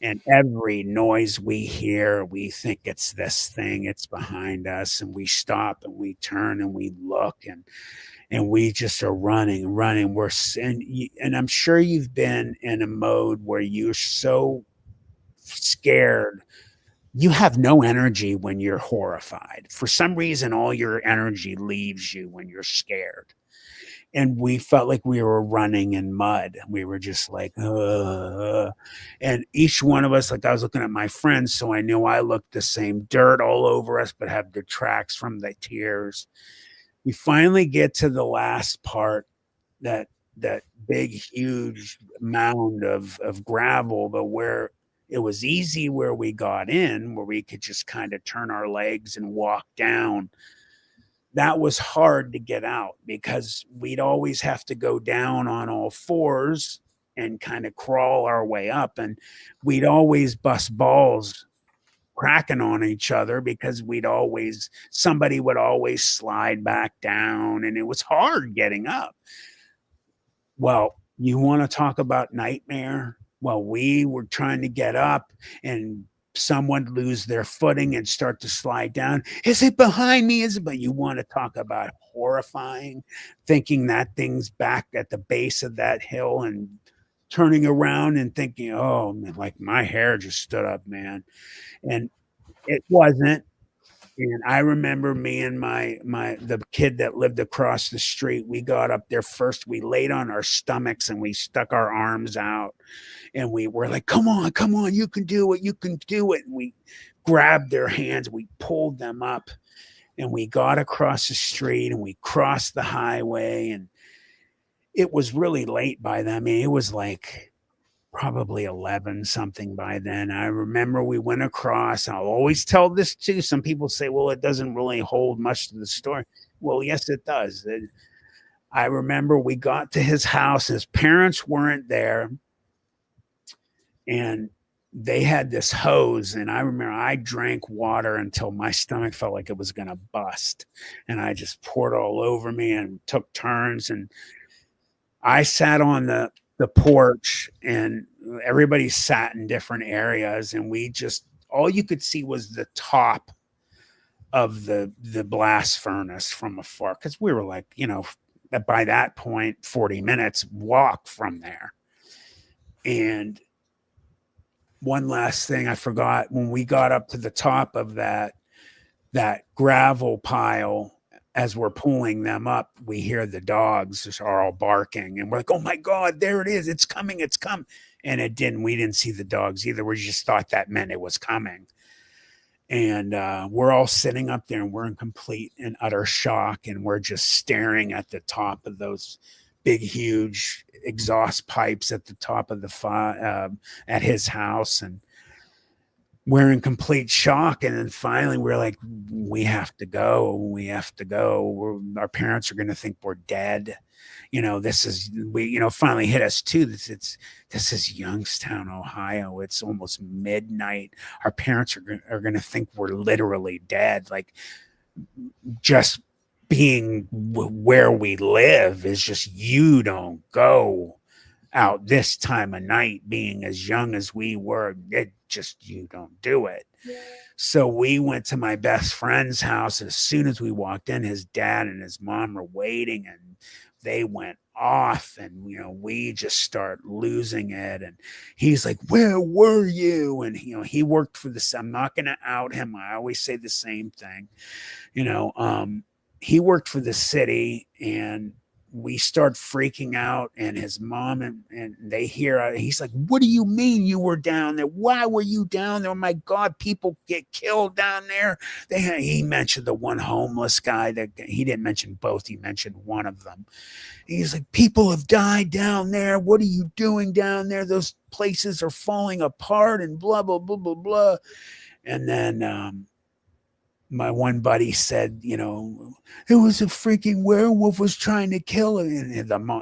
And every noise we hear, we think it's this thing, it's behind us. And we stop and we turn and we look and we just are running. And I'm sure you've been in a mode where you're so scared. You have no energy when you're horrified. For some reason, all your energy leaves you when you're scared. And we felt like we were running in mud. We were just like, and each one of us, like, I was looking at my friends, so I knew I looked the same, dirt all over us, but have the tracks from the tears. We finally get to the last part, that big, huge mound of gravel, but where it was easy where we got in, where we could just kind of turn our legs and walk down. That was hard to get out because we'd always have to go down on all fours and kind of crawl our way up. And we'd always bust balls cracking on each other because somebody would always slide back down, and it was hard getting up. Well, you want to talk about nightmare? Well, we were trying to get up and someone lose their footing and start to slide down. Is it behind me? Is it? But you want to talk about horrifying, thinking that thing's back at the base of that hill and turning around and thinking, oh, man, like my hair just stood up, man. And it wasn't. And I remember me and the kid that lived across the street, we got up there first, we laid on our stomachs and we stuck our arms out and we were like, come on, you can do it, you can do it. And we grabbed their hands, we pulled them up and we got across the street and we crossed the highway, and it was really late by then. I mean, it was like probably 11 something by then. I remember we went across. I'll always tell this too. Some people say, well, it doesn't really hold much to the story. Well, yes, it does. I remember we got to his house. His parents weren't there. And they had this hose. And I remember I drank water until my stomach felt like it was going to bust. And I just poured all over me and took turns. And I sat on the porch and everybody sat in different areas, and we just, all you could see was the top of the blast furnace from afar, because we were like, by that point 40 minutes walk from there. And one last thing I forgot, when we got up to the top of that gravel pile, as we're pulling them up, we hear the dogs are all barking, and we're like, oh my God, there it is. It's coming. It's come. And it didn't. We didn't see the dogs either. We just thought that meant it was coming. And we're all sitting up there and we're in complete and utter shock. And we're just staring at the top of those big, huge exhaust pipes at the top of at his house. And we're in complete shock. And then finally we're like, we have to go. We have to go. Our parents are going to think we're dead. Finally hit us too. This is Youngstown, Ohio. It's almost midnight. Our parents are going to think we're literally dead. Like, just being where we live is just, you don't go out this time of night. Being as young as we were, you don't do it. Yeah. So we went to my best friend's house. As soon as we walked in, his dad and his mom were waiting, and they went off, and we just start losing it. And he's like, where were you? And he worked for this. I'm not going to out him. I always say the same thing. He worked for the city, and we start freaking out, and his mom and they hear, he's like, what do you mean you were down there? Why were you down there? Oh my God, people get killed down there. He mentioned the one homeless guy that he didn't mention both. He mentioned one of them. He's like, people have died down there. What are you doing down there? Those places are falling apart and blah, blah, blah, blah, blah. And then, my one buddy said, it was a freaking werewolf was trying to kill him. And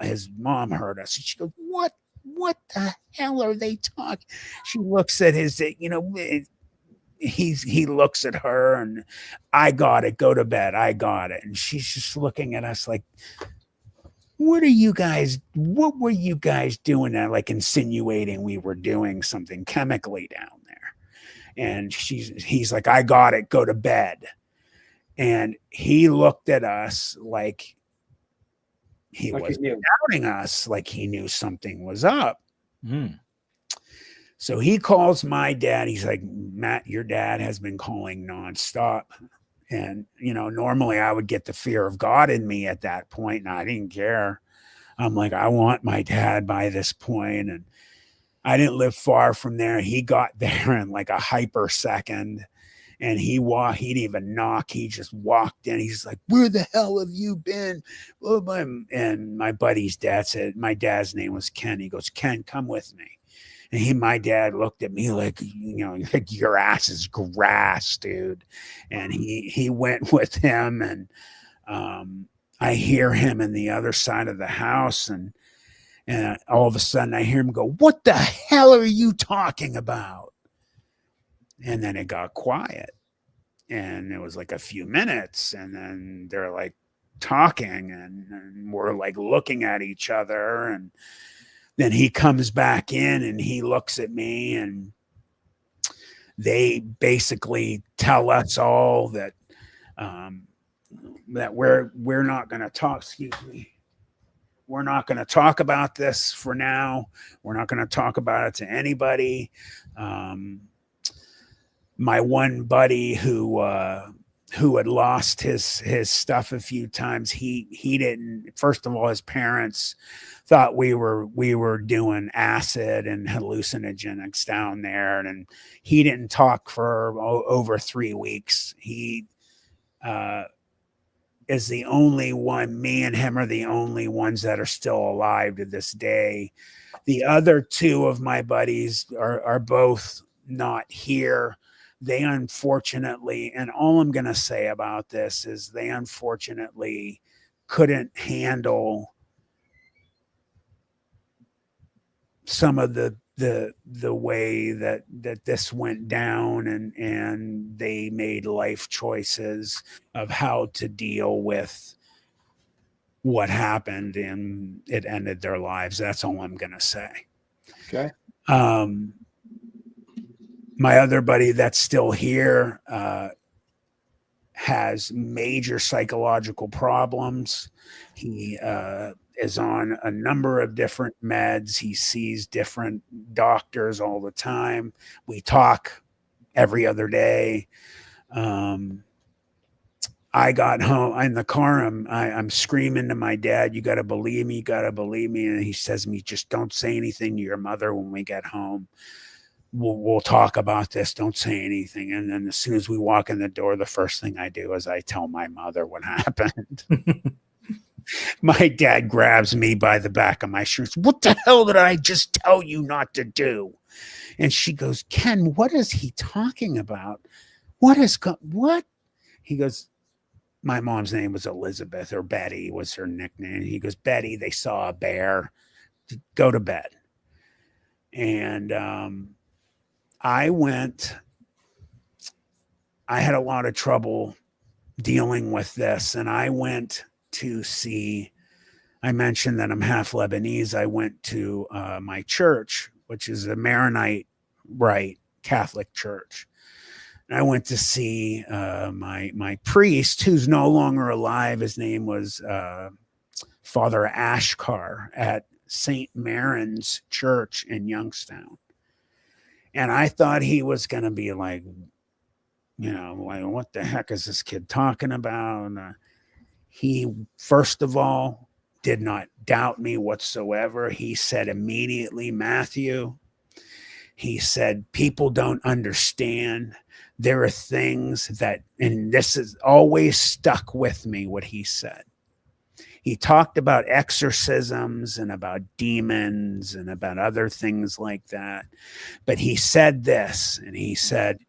his mom heard us. And she goes, what the hell are they talking? She looks at he looks at her, and I got it. Go to bed. I got it. And she's just looking at us like, what were you guys doing? Like insinuating we were doing something chemically down there. And he's like, I got it. Go to bed. And he looked at us like he was doubting us, like he knew something was up. Mm. So he calls my dad. He's like, Matt, your dad has been calling nonstop. And, normally I would get the fear of God in me at that point, and I didn't care. I'm like, I want my dad by this point. And I didn't live far from there. He got there in like a hyper second, and he didn't even knock. He just walked in. He's like, where the hell have you been? And my buddy's dad said, my dad's name was Ken. He goes, Ken, come with me. And my dad looked at me like, like your ass is grass, dude. And he went with him, and I hear him in the other side of the house, and all of a sudden I hear him go, what the hell are you talking about? And then it got quiet, and it was like a few minutes, and then they're like talking, and we're like looking at each other, and then he comes back in and he looks at me, and they basically tell us all that that we're not going to talk. Excuse me. We're not going to talk about this for now. We're not going to talk about it to anybody. My one buddy who had lost his stuff a few times, he didn't. First of all, his parents thought we were doing acid and hallucinogenics down there, and he didn't talk for over 3 weeks. He is the only one. Me and him are the only ones that are still alive to this day. The other two of my buddies are both not here. They unfortunately, and all I'm going to say about this is they unfortunately couldn't handle some of the way that this went down, and they made life choices of how to deal with what happened, and it ended their lives. That's all I'm going to say. Okay. My other buddy that's still here has major psychological problems. He is on a number of different meds. He sees different doctors all the time. We talk every other day. I got home in the car. I'm screaming to my dad, "You got to believe me. You got to believe me." And he says to me, "Just don't say anything to your mother when we get home. We'll talk about this. Don't say anything." And then as soon as we walk in the door, the first thing I do is I tell my mother what happened. My dad grabs me by the back of my shirt. "What the hell did I just tell you not to do?" And she goes, "Ken, what is he talking about? What? He goes, my mom's name was Elizabeth, or Betty was her nickname. He goes, "Betty, they saw a bear. Go to bed." And I had a lot of trouble dealing with this, and I went to see, I mentioned that I'm half Lebanese. I went to my church, which is a Maronite Rite Catholic church. And I went to see my priest, who's no longer alive. His name was Father Ashkar at St. Maron's Church in Youngstown. And I thought he was going to be like, like, what the heck is this kid talking about? He, first of all, did not doubt me whatsoever. He said immediately, "Matthew," he said, "people don't understand. There are things that," and this has always stuck with me, what he said. He talked about exorcisms and about demons and about other things like that. But he said this, and he said,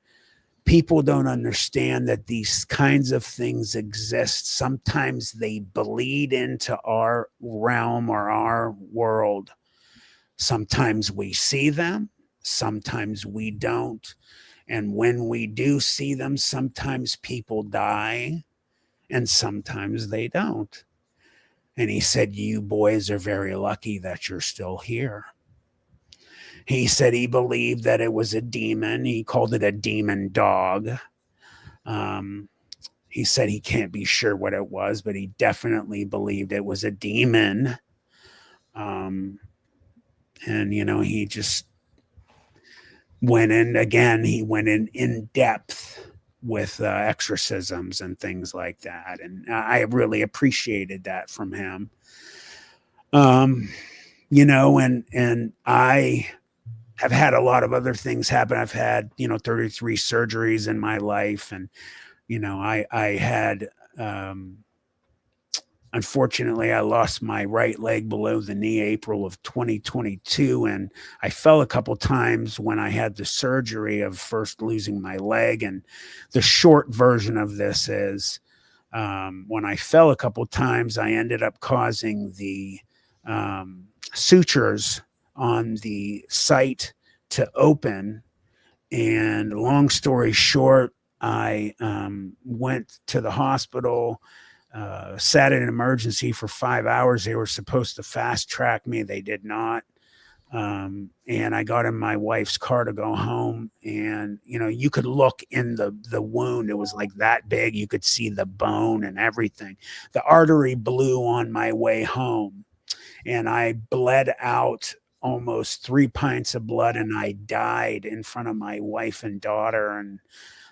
"People don't understand that these kinds of things exist. Sometimes they bleed into our realm or our world. Sometimes we see them, sometimes we don't. And when we do see them, sometimes people die and sometimes they don't." And he said, "You boys are very lucky that you're still here." He said he believed that it was a demon. He called it a demon dog. He said he can't be sure what it was, but he definitely believed it was a demon. And, he just went in again. He went in depth with exorcisms and things like that. And I really appreciated that from him. And I have had a lot of other things happen. I've had, 33 surgeries in my life. And, I had, unfortunately, I lost my right leg below the knee April of 2022. And I fell a couple times when I had the surgery of first losing my leg. And the short version of this is when I fell a couple times, I ended up causing the sutures on the site to open. And long story short, I went to the hospital, sat in an emergency for 5 hours. They were supposed to fast track me. They did not. And I got in my wife's car to go home, and you could look in the wound. It was like that big. You could see the bone and everything. The artery blew on my way home, and I bled out almost 3 pints of blood, and I died in front of my wife and daughter, and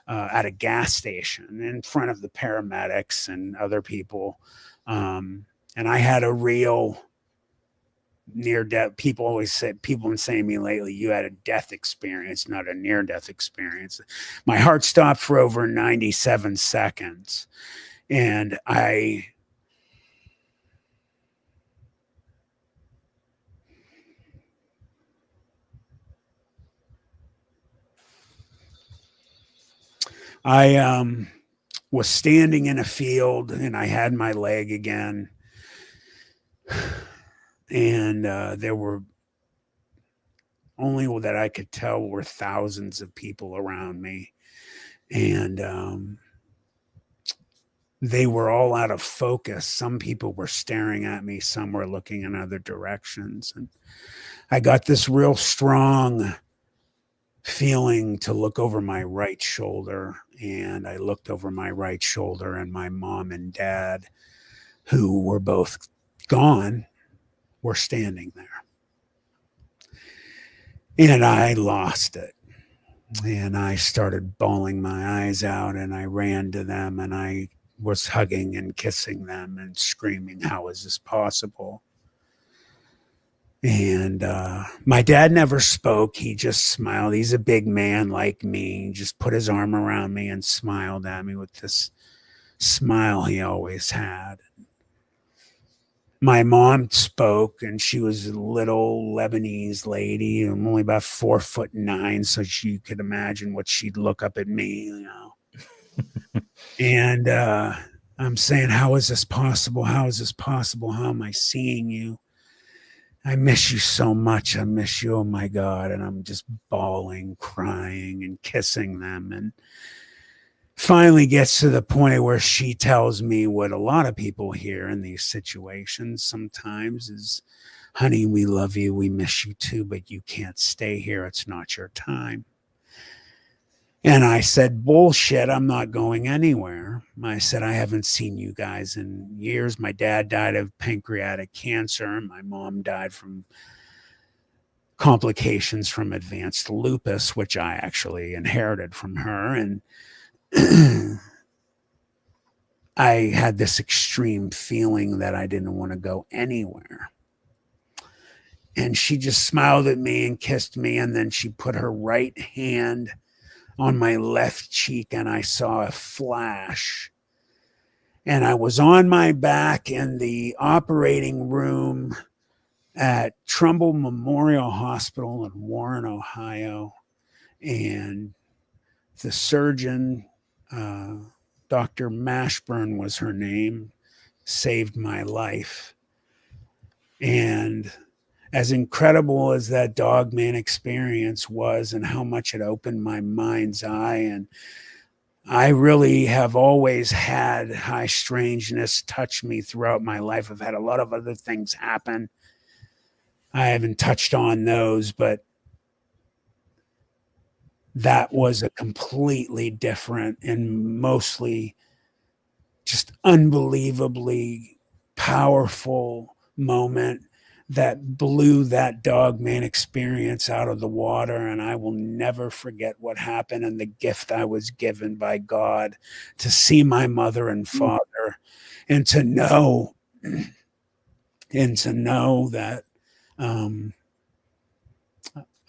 at a gas station in front of the paramedics and other people. And I had a real near death. People always said, people have been saying to me lately, you had a death experience, not a near death experience. My heart stopped for over 97 seconds. And I was standing in a field, and I had my leg again. And there were, only that I could tell, were thousands of people around me. And they were all out of focus. Some people were staring at me. Some were looking in other directions. And I got this real strong feeling to look over my right shoulder. And I looked over my right shoulder, and my mom and dad, who were both gone, were standing there. And I lost it. And I started bawling my eyes out, and I ran to them, and I was hugging and kissing them and screaming, how is this possible? And my dad never spoke. He just smiled. He's a big man like me. He just put his arm around me and smiled at me with this smile he always had. My mom spoke, and she was a little Lebanese lady. I'm only about 4'9", so you could imagine what she'd look up at me, And I'm saying, how is this possible? How is this possible? How am I seeing you? I miss you so much. I miss you. Oh my God. And I'm just bawling, crying, and kissing them. And finally gets to the point where she tells me what a lot of people hear in these situations sometimes is, honey, we love you. We miss you too, but you can't stay here. It's not your time. And I said, bullshit, I'm not going anywhere. I said, I haven't seen you guys in years. My dad died of pancreatic cancer. My mom died from complications from advanced lupus, which I actually inherited from her. And I had this extreme feeling that I didn't want to go anywhere. And she just smiled at me and kissed me. And then she put her right hand on my left cheek, and I saw a flash. And I was on my back in the operating room at Trumbull Memorial Hospital in Warren, Ohio. And the surgeon, Dr. Mashburn was her name, saved my life. And as incredible as that Dogman experience was, and how much it opened my mind's eye, and I really have always had high strangeness touch me throughout my life. I've had a lot of other things happen. I haven't touched on those, but that was a completely different and mostly just unbelievably powerful moment that blew that Dogman experience out of the water. And I will never forget what happened, and the gift I was given by God to see my mother and father, and to know that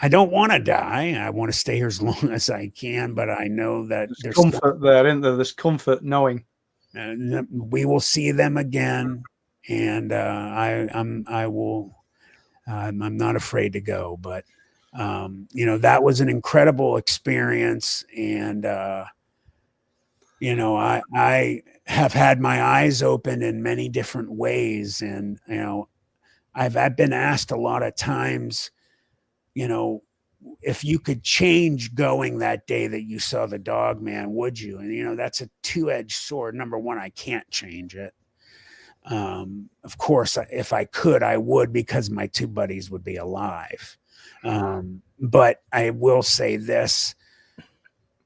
I don't want to die. I want to stay here as long as I can, but I know that there's comfort there, isn't there? There's comfort knowing we will see them again. And I'm not afraid to go, but that was an incredible experience. And I have had my eyes open in many different ways. And I've been asked a lot of times, if you could change going that day that you saw the Dogman, would you? And, you know, that's a two-edged sword. Number one, I can't change it. Of course, if I could, I would, because my two buddies would be alive. But I will say this,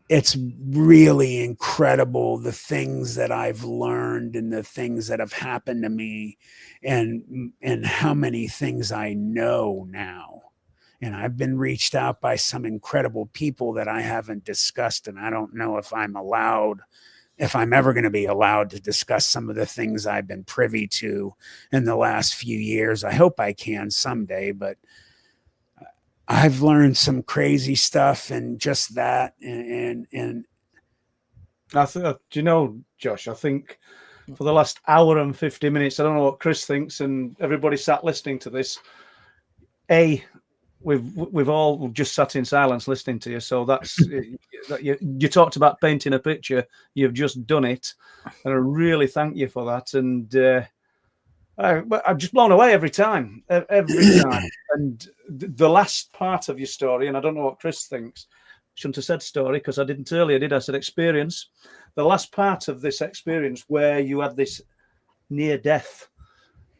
it's really incredible, the things that I've learned and the things that have happened to me, and how many things I know now. And I've been reached out by some incredible people that I haven't discussed, and I don't know if I'm ever going to be allowed to discuss some of the things I've been privy to in the last few years. I hope I can someday, but I've learned some crazy stuff, and just that. And I think, do you know, Josh, I think for the last hour and 50 minutes, I don't know what Chris thinks, and everybody sat listening to this. We've all just sat in silence listening to you. So that's you talked about painting a picture. You've just done it, and I really thank you for that. And I'm just blown away every time. And the last part of your story, and I don't know what Chris thinks. Shouldn't have said story, because I didn't earlier, did I? I said experience. The last part of this experience, where you had this near death,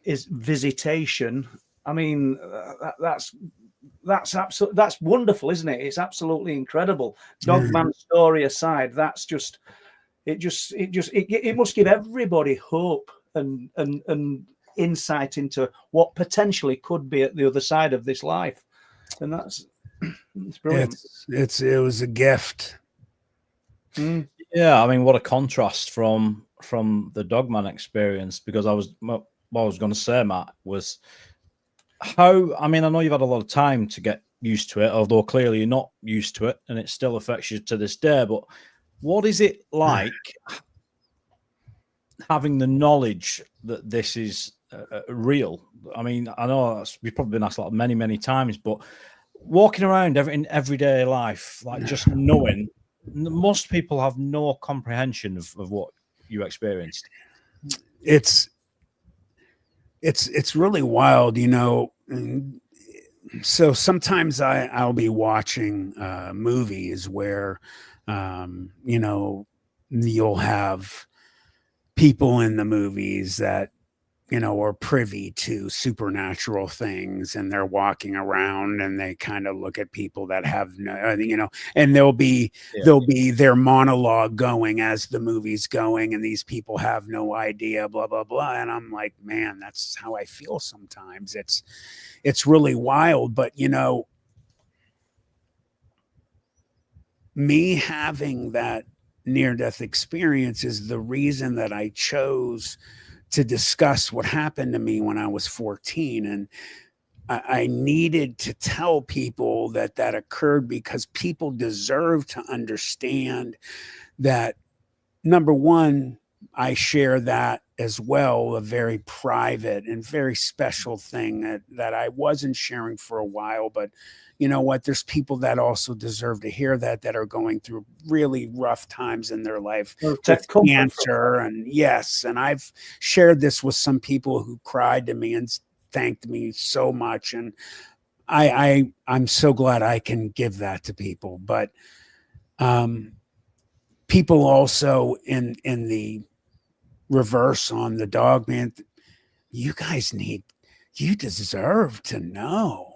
is visitation. I mean, that's wonderful, isn't it? It's absolutely incredible. Dogman story aside, that's just it must give everybody hope and insight into what potentially could be at the other side of this life, and that's brilliant. It was a gift. Yeah, I mean, what a contrast from the Dogman experience, because what I was going to say, Matt, was how, I mean, I know you've had a lot of time to get used to it, although clearly you're not used to it, and it still affects you to this day. But what is it like having the knowledge that this is real? I mean, I know we've probably been asked that many, many times, but walking around in everyday life, like just knowing, most people have no comprehension of what you experienced. It's really wild, you know. So sometimes I'll be watching movies where, you know, you'll have people in the movies that, you know, are privy to supernatural things, and they're walking around and they kind of look at people that have no, you know, and there'll be their monologue going as the movie's going, and these people have no idea, blah, blah, blah. And I'm like, man, that's how I feel sometimes. It's really wild. But, you know, me having that near-death experience is the reason that I chose to discuss what happened to me when I was 14. And I needed to tell people that occurred, because people deserve to understand that, number one, I share that as well, a very private and very special thing that I wasn't sharing for a while. But you know what? There's people that also deserve to hear that are going through really rough times in their life with cancer. And yes, and I've shared this with some people who cried to me and thanked me so much. And I'm so glad I can give that to people. But people also in the reverse on the Dogman, you deserve to know.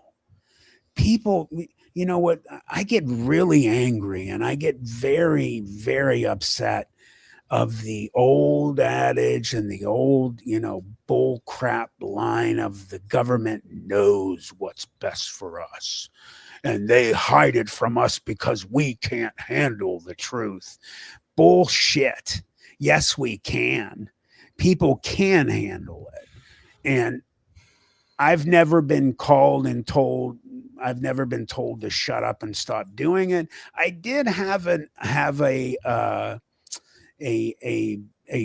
People, you know what? I get really angry, and I get very, very upset of the old adage and the old, you know, bull crap line of the government knows what's best for us, and they hide it from us because we can't handle the truth. Bullshit. Yes, we can. People can handle it. And I've never been called and told, I've never been told to shut up and stop doing it. I did have a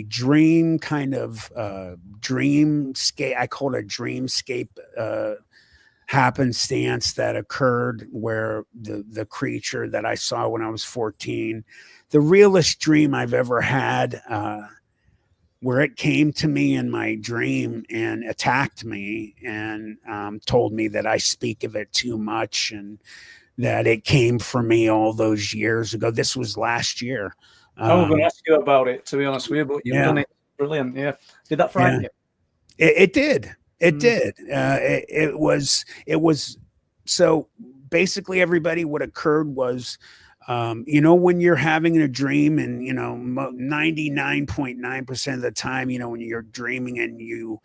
dream, kind of dreamscape. I call it a dreamscape happenstance that occurred, where the creature that I saw when I was 14, the realest dream I've ever had, where it came to me in my dream and attacked me, and told me that I speak of it too much, and that it came for me all those years ago. This was last year. I was going to ask you about it, to be honest with you, but you've done it brilliant. Yeah. Did that frighten you? It did. It did. It was. So basically, everybody, what occurred was, you know, when you're having a dream, and, you know, 99.9% of the time, you know, when you're dreaming and you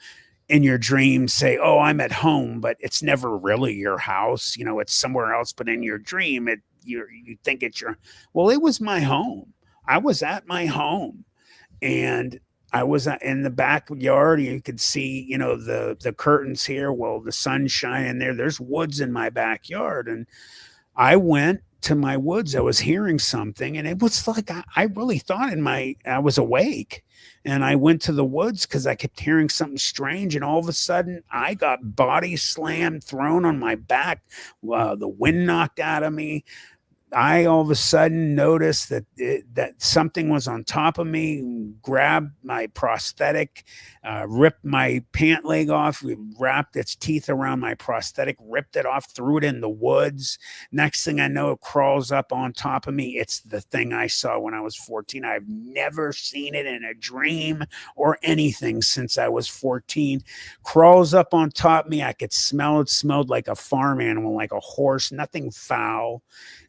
in your dream say, oh, I'm at home, but it's never really your house, you know, it's somewhere else. But in your dream, you think it's your, well, it was my home. I was at my home, and I was in the backyard. You could see, you know, the curtains here. Well, the sun's shining there. There's woods in my backyard. And I went to my woods. I was hearing something, and it was like, I really thought I was awake. And I went to the woods because I kept hearing something strange. And all of a sudden, I got body slammed, thrown on my back. The wind knocked out of me. I all of a sudden noticed that something was on top of me, grabbed my prosthetic, ripped my pant leg off, wrapped its teeth around my prosthetic, ripped it off, threw it in the woods. Next thing I know, it crawls up on top of me. It's the thing I saw when I was 14. I've never seen it in a dream or anything since I was 14. Crawls up on top of me. I could smell it. Smelled like a farm animal, like a horse, nothing foul.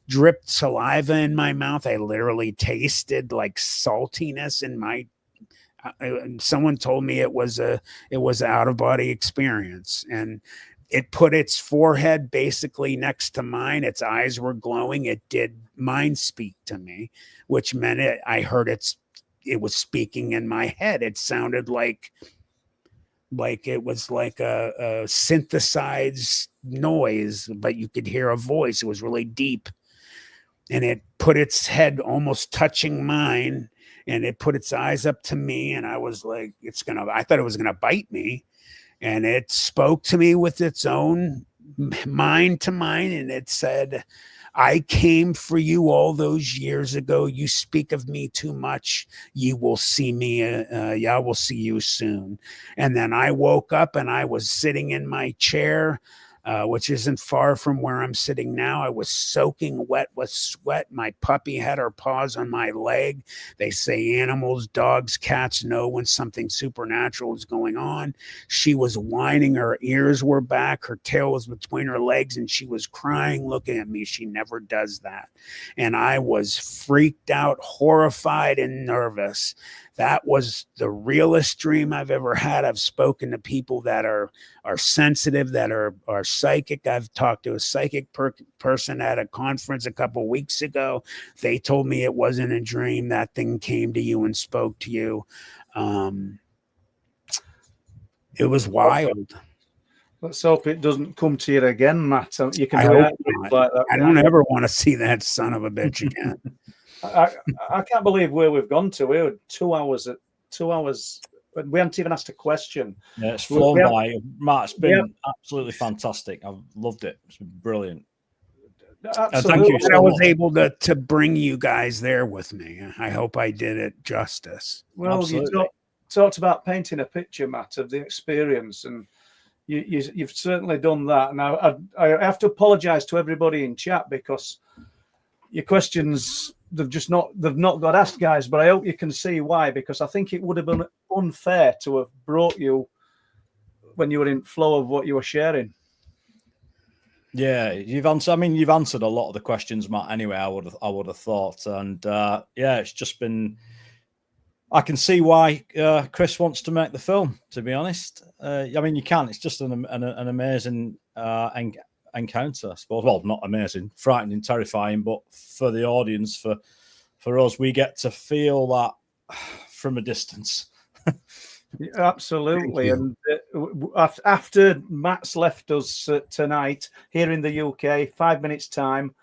Dripped saliva in my mouth. I literally tasted like saltiness in my. Someone told me it was an out of body experience, and it put its forehead basically next to mine. Its eyes were glowing. It did mind speak to me, which meant I heard it was speaking in my head. It sounded like it was like a synthesized noise, but you could hear a voice. It was really deep. And it put its head almost touching mine, and it put its eyes up to me. And I was like, I thought it was going to bite me. And it spoke to me with its own mind to mine. And it said, I came for you all those years ago. You speak of me too much. You will see me. I will see you soon. And then I woke up, and I was sitting in my chair, which isn't far from where I'm sitting now. I was soaking wet with sweat. My puppy had her paws on my leg. They say animals, dogs, cats know when something supernatural is going on. She was whining. Her ears were back. Her tail was between her legs, and she was crying, looking at me. She never does that. And I was freaked out, horrified, and nervous. That was the realest dream I've ever had. I've spoken to people that are sensitive, that are psychic. I've talked to a psychic person at a conference a couple weeks ago. They told me it wasn't a dream. That thing came to you and spoke to you. It was wild. Let's hope it doesn't come to you again, Matt. You can I do hope it not. like that. I don't ever want to see that son of a bitch again. I can't believe where we've gone to. We were 2 hours. We haven't even asked a question. Yeah, it's flown by. Matt, it's been absolutely fantastic. I've loved it. It's been brilliant. Thank you. I was able to bring you guys there with me. I hope I did it justice. Well, absolutely. You talked about painting a picture, Matt, of the experience, and you've certainly done that. Now, I have to apologise to everybody in chat because your questions, they've not got asked, guys, but I hope you can see why, because I think it would have been unfair to have brought you when you were in flow of what you were sharing. Yeah, you've answered a lot of the questions, Matt, anyway. I would have thought. And it's just been, I can see why Chris wants to make the film, to be honest. You can. It's just an amazing encounter, I suppose. Well, not amazing, frightening, terrifying, but for the audience, for us, we get to feel that from a distance. Absolutely. And after Matt's left us tonight here in the UK, 5 minutes time,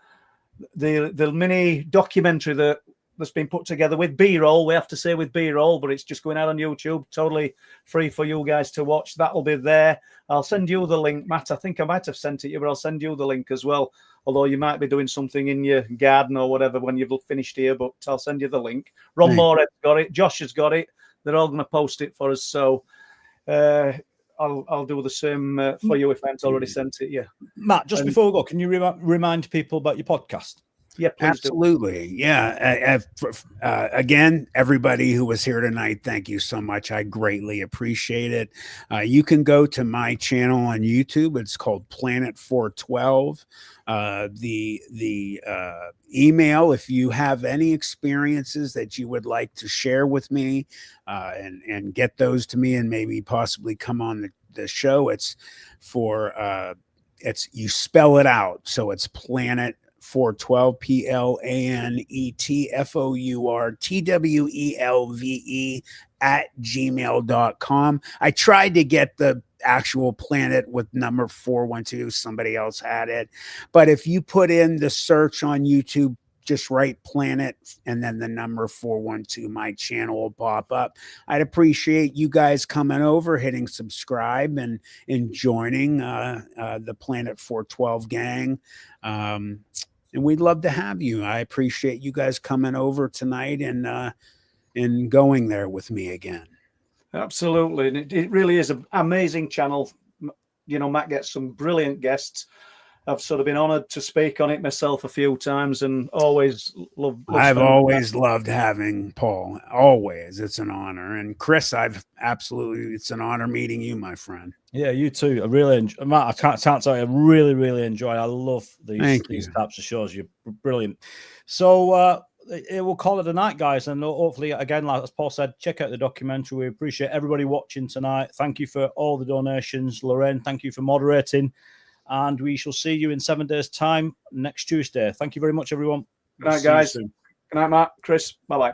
the mini documentary that's been put together with B-roll, we have to say with B-roll, but it's just going out on YouTube, totally free for you guys to watch. That'll be there. I'll send you the link, Matt. I think I might have sent it you, but I'll send you the link as well. Although you might be doing something in your garden or whatever when you've finished here, but I'll send you the link. Ron Morehead's got it. Josh has got it. They're all going to post it for us. So I'll do the same for you if I haven't already sent it. Yeah, Matt. Just before we go, can you remind people about your podcast? Yeah, please absolutely. Do. Yeah. Again, everybody who was here tonight, thank you so much. I greatly appreciate it. You can go to my channel on YouTube. It's called Planet 412. The email, if you have any experiences that you would like to share with me, and get those to me and maybe possibly come on the show. It's for you spell it out. So it's Planet 412, PLANETFOURTWELVE @gmail.com. I tried to get the actual planet with number 412. Somebody else had it. But if you put in the search on YouTube, just write planet and then the number 412, my channel will pop up. I'd appreciate you guys coming over, hitting subscribe and joining the Planet 412 gang. And we'd love to have you. I appreciate you guys coming over tonight and going there with me again. Absolutely. And it really is an amazing channel. You know, Matt gets some brilliant guests. I've sort of been honored to speak on it myself a few times and always I've always loved having Paul. Always. It's an honor. And Chris, it's an honor meeting you, my friend. Yeah, you too. I really enjoy, Matt. I can't tell you. I really enjoy. I love these types of shows. You're brilliant. So we'll call it a night, guys. And hopefully, again, like as Paul said, check out the documentary. We appreciate everybody watching tonight. Thank you for all the donations, Lorraine. Thank you for moderating. And we shall see you in 7 days' time next Tuesday. Thank you very much, everyone. Good night, guys. Good night, Matt. Chris. Bye-bye.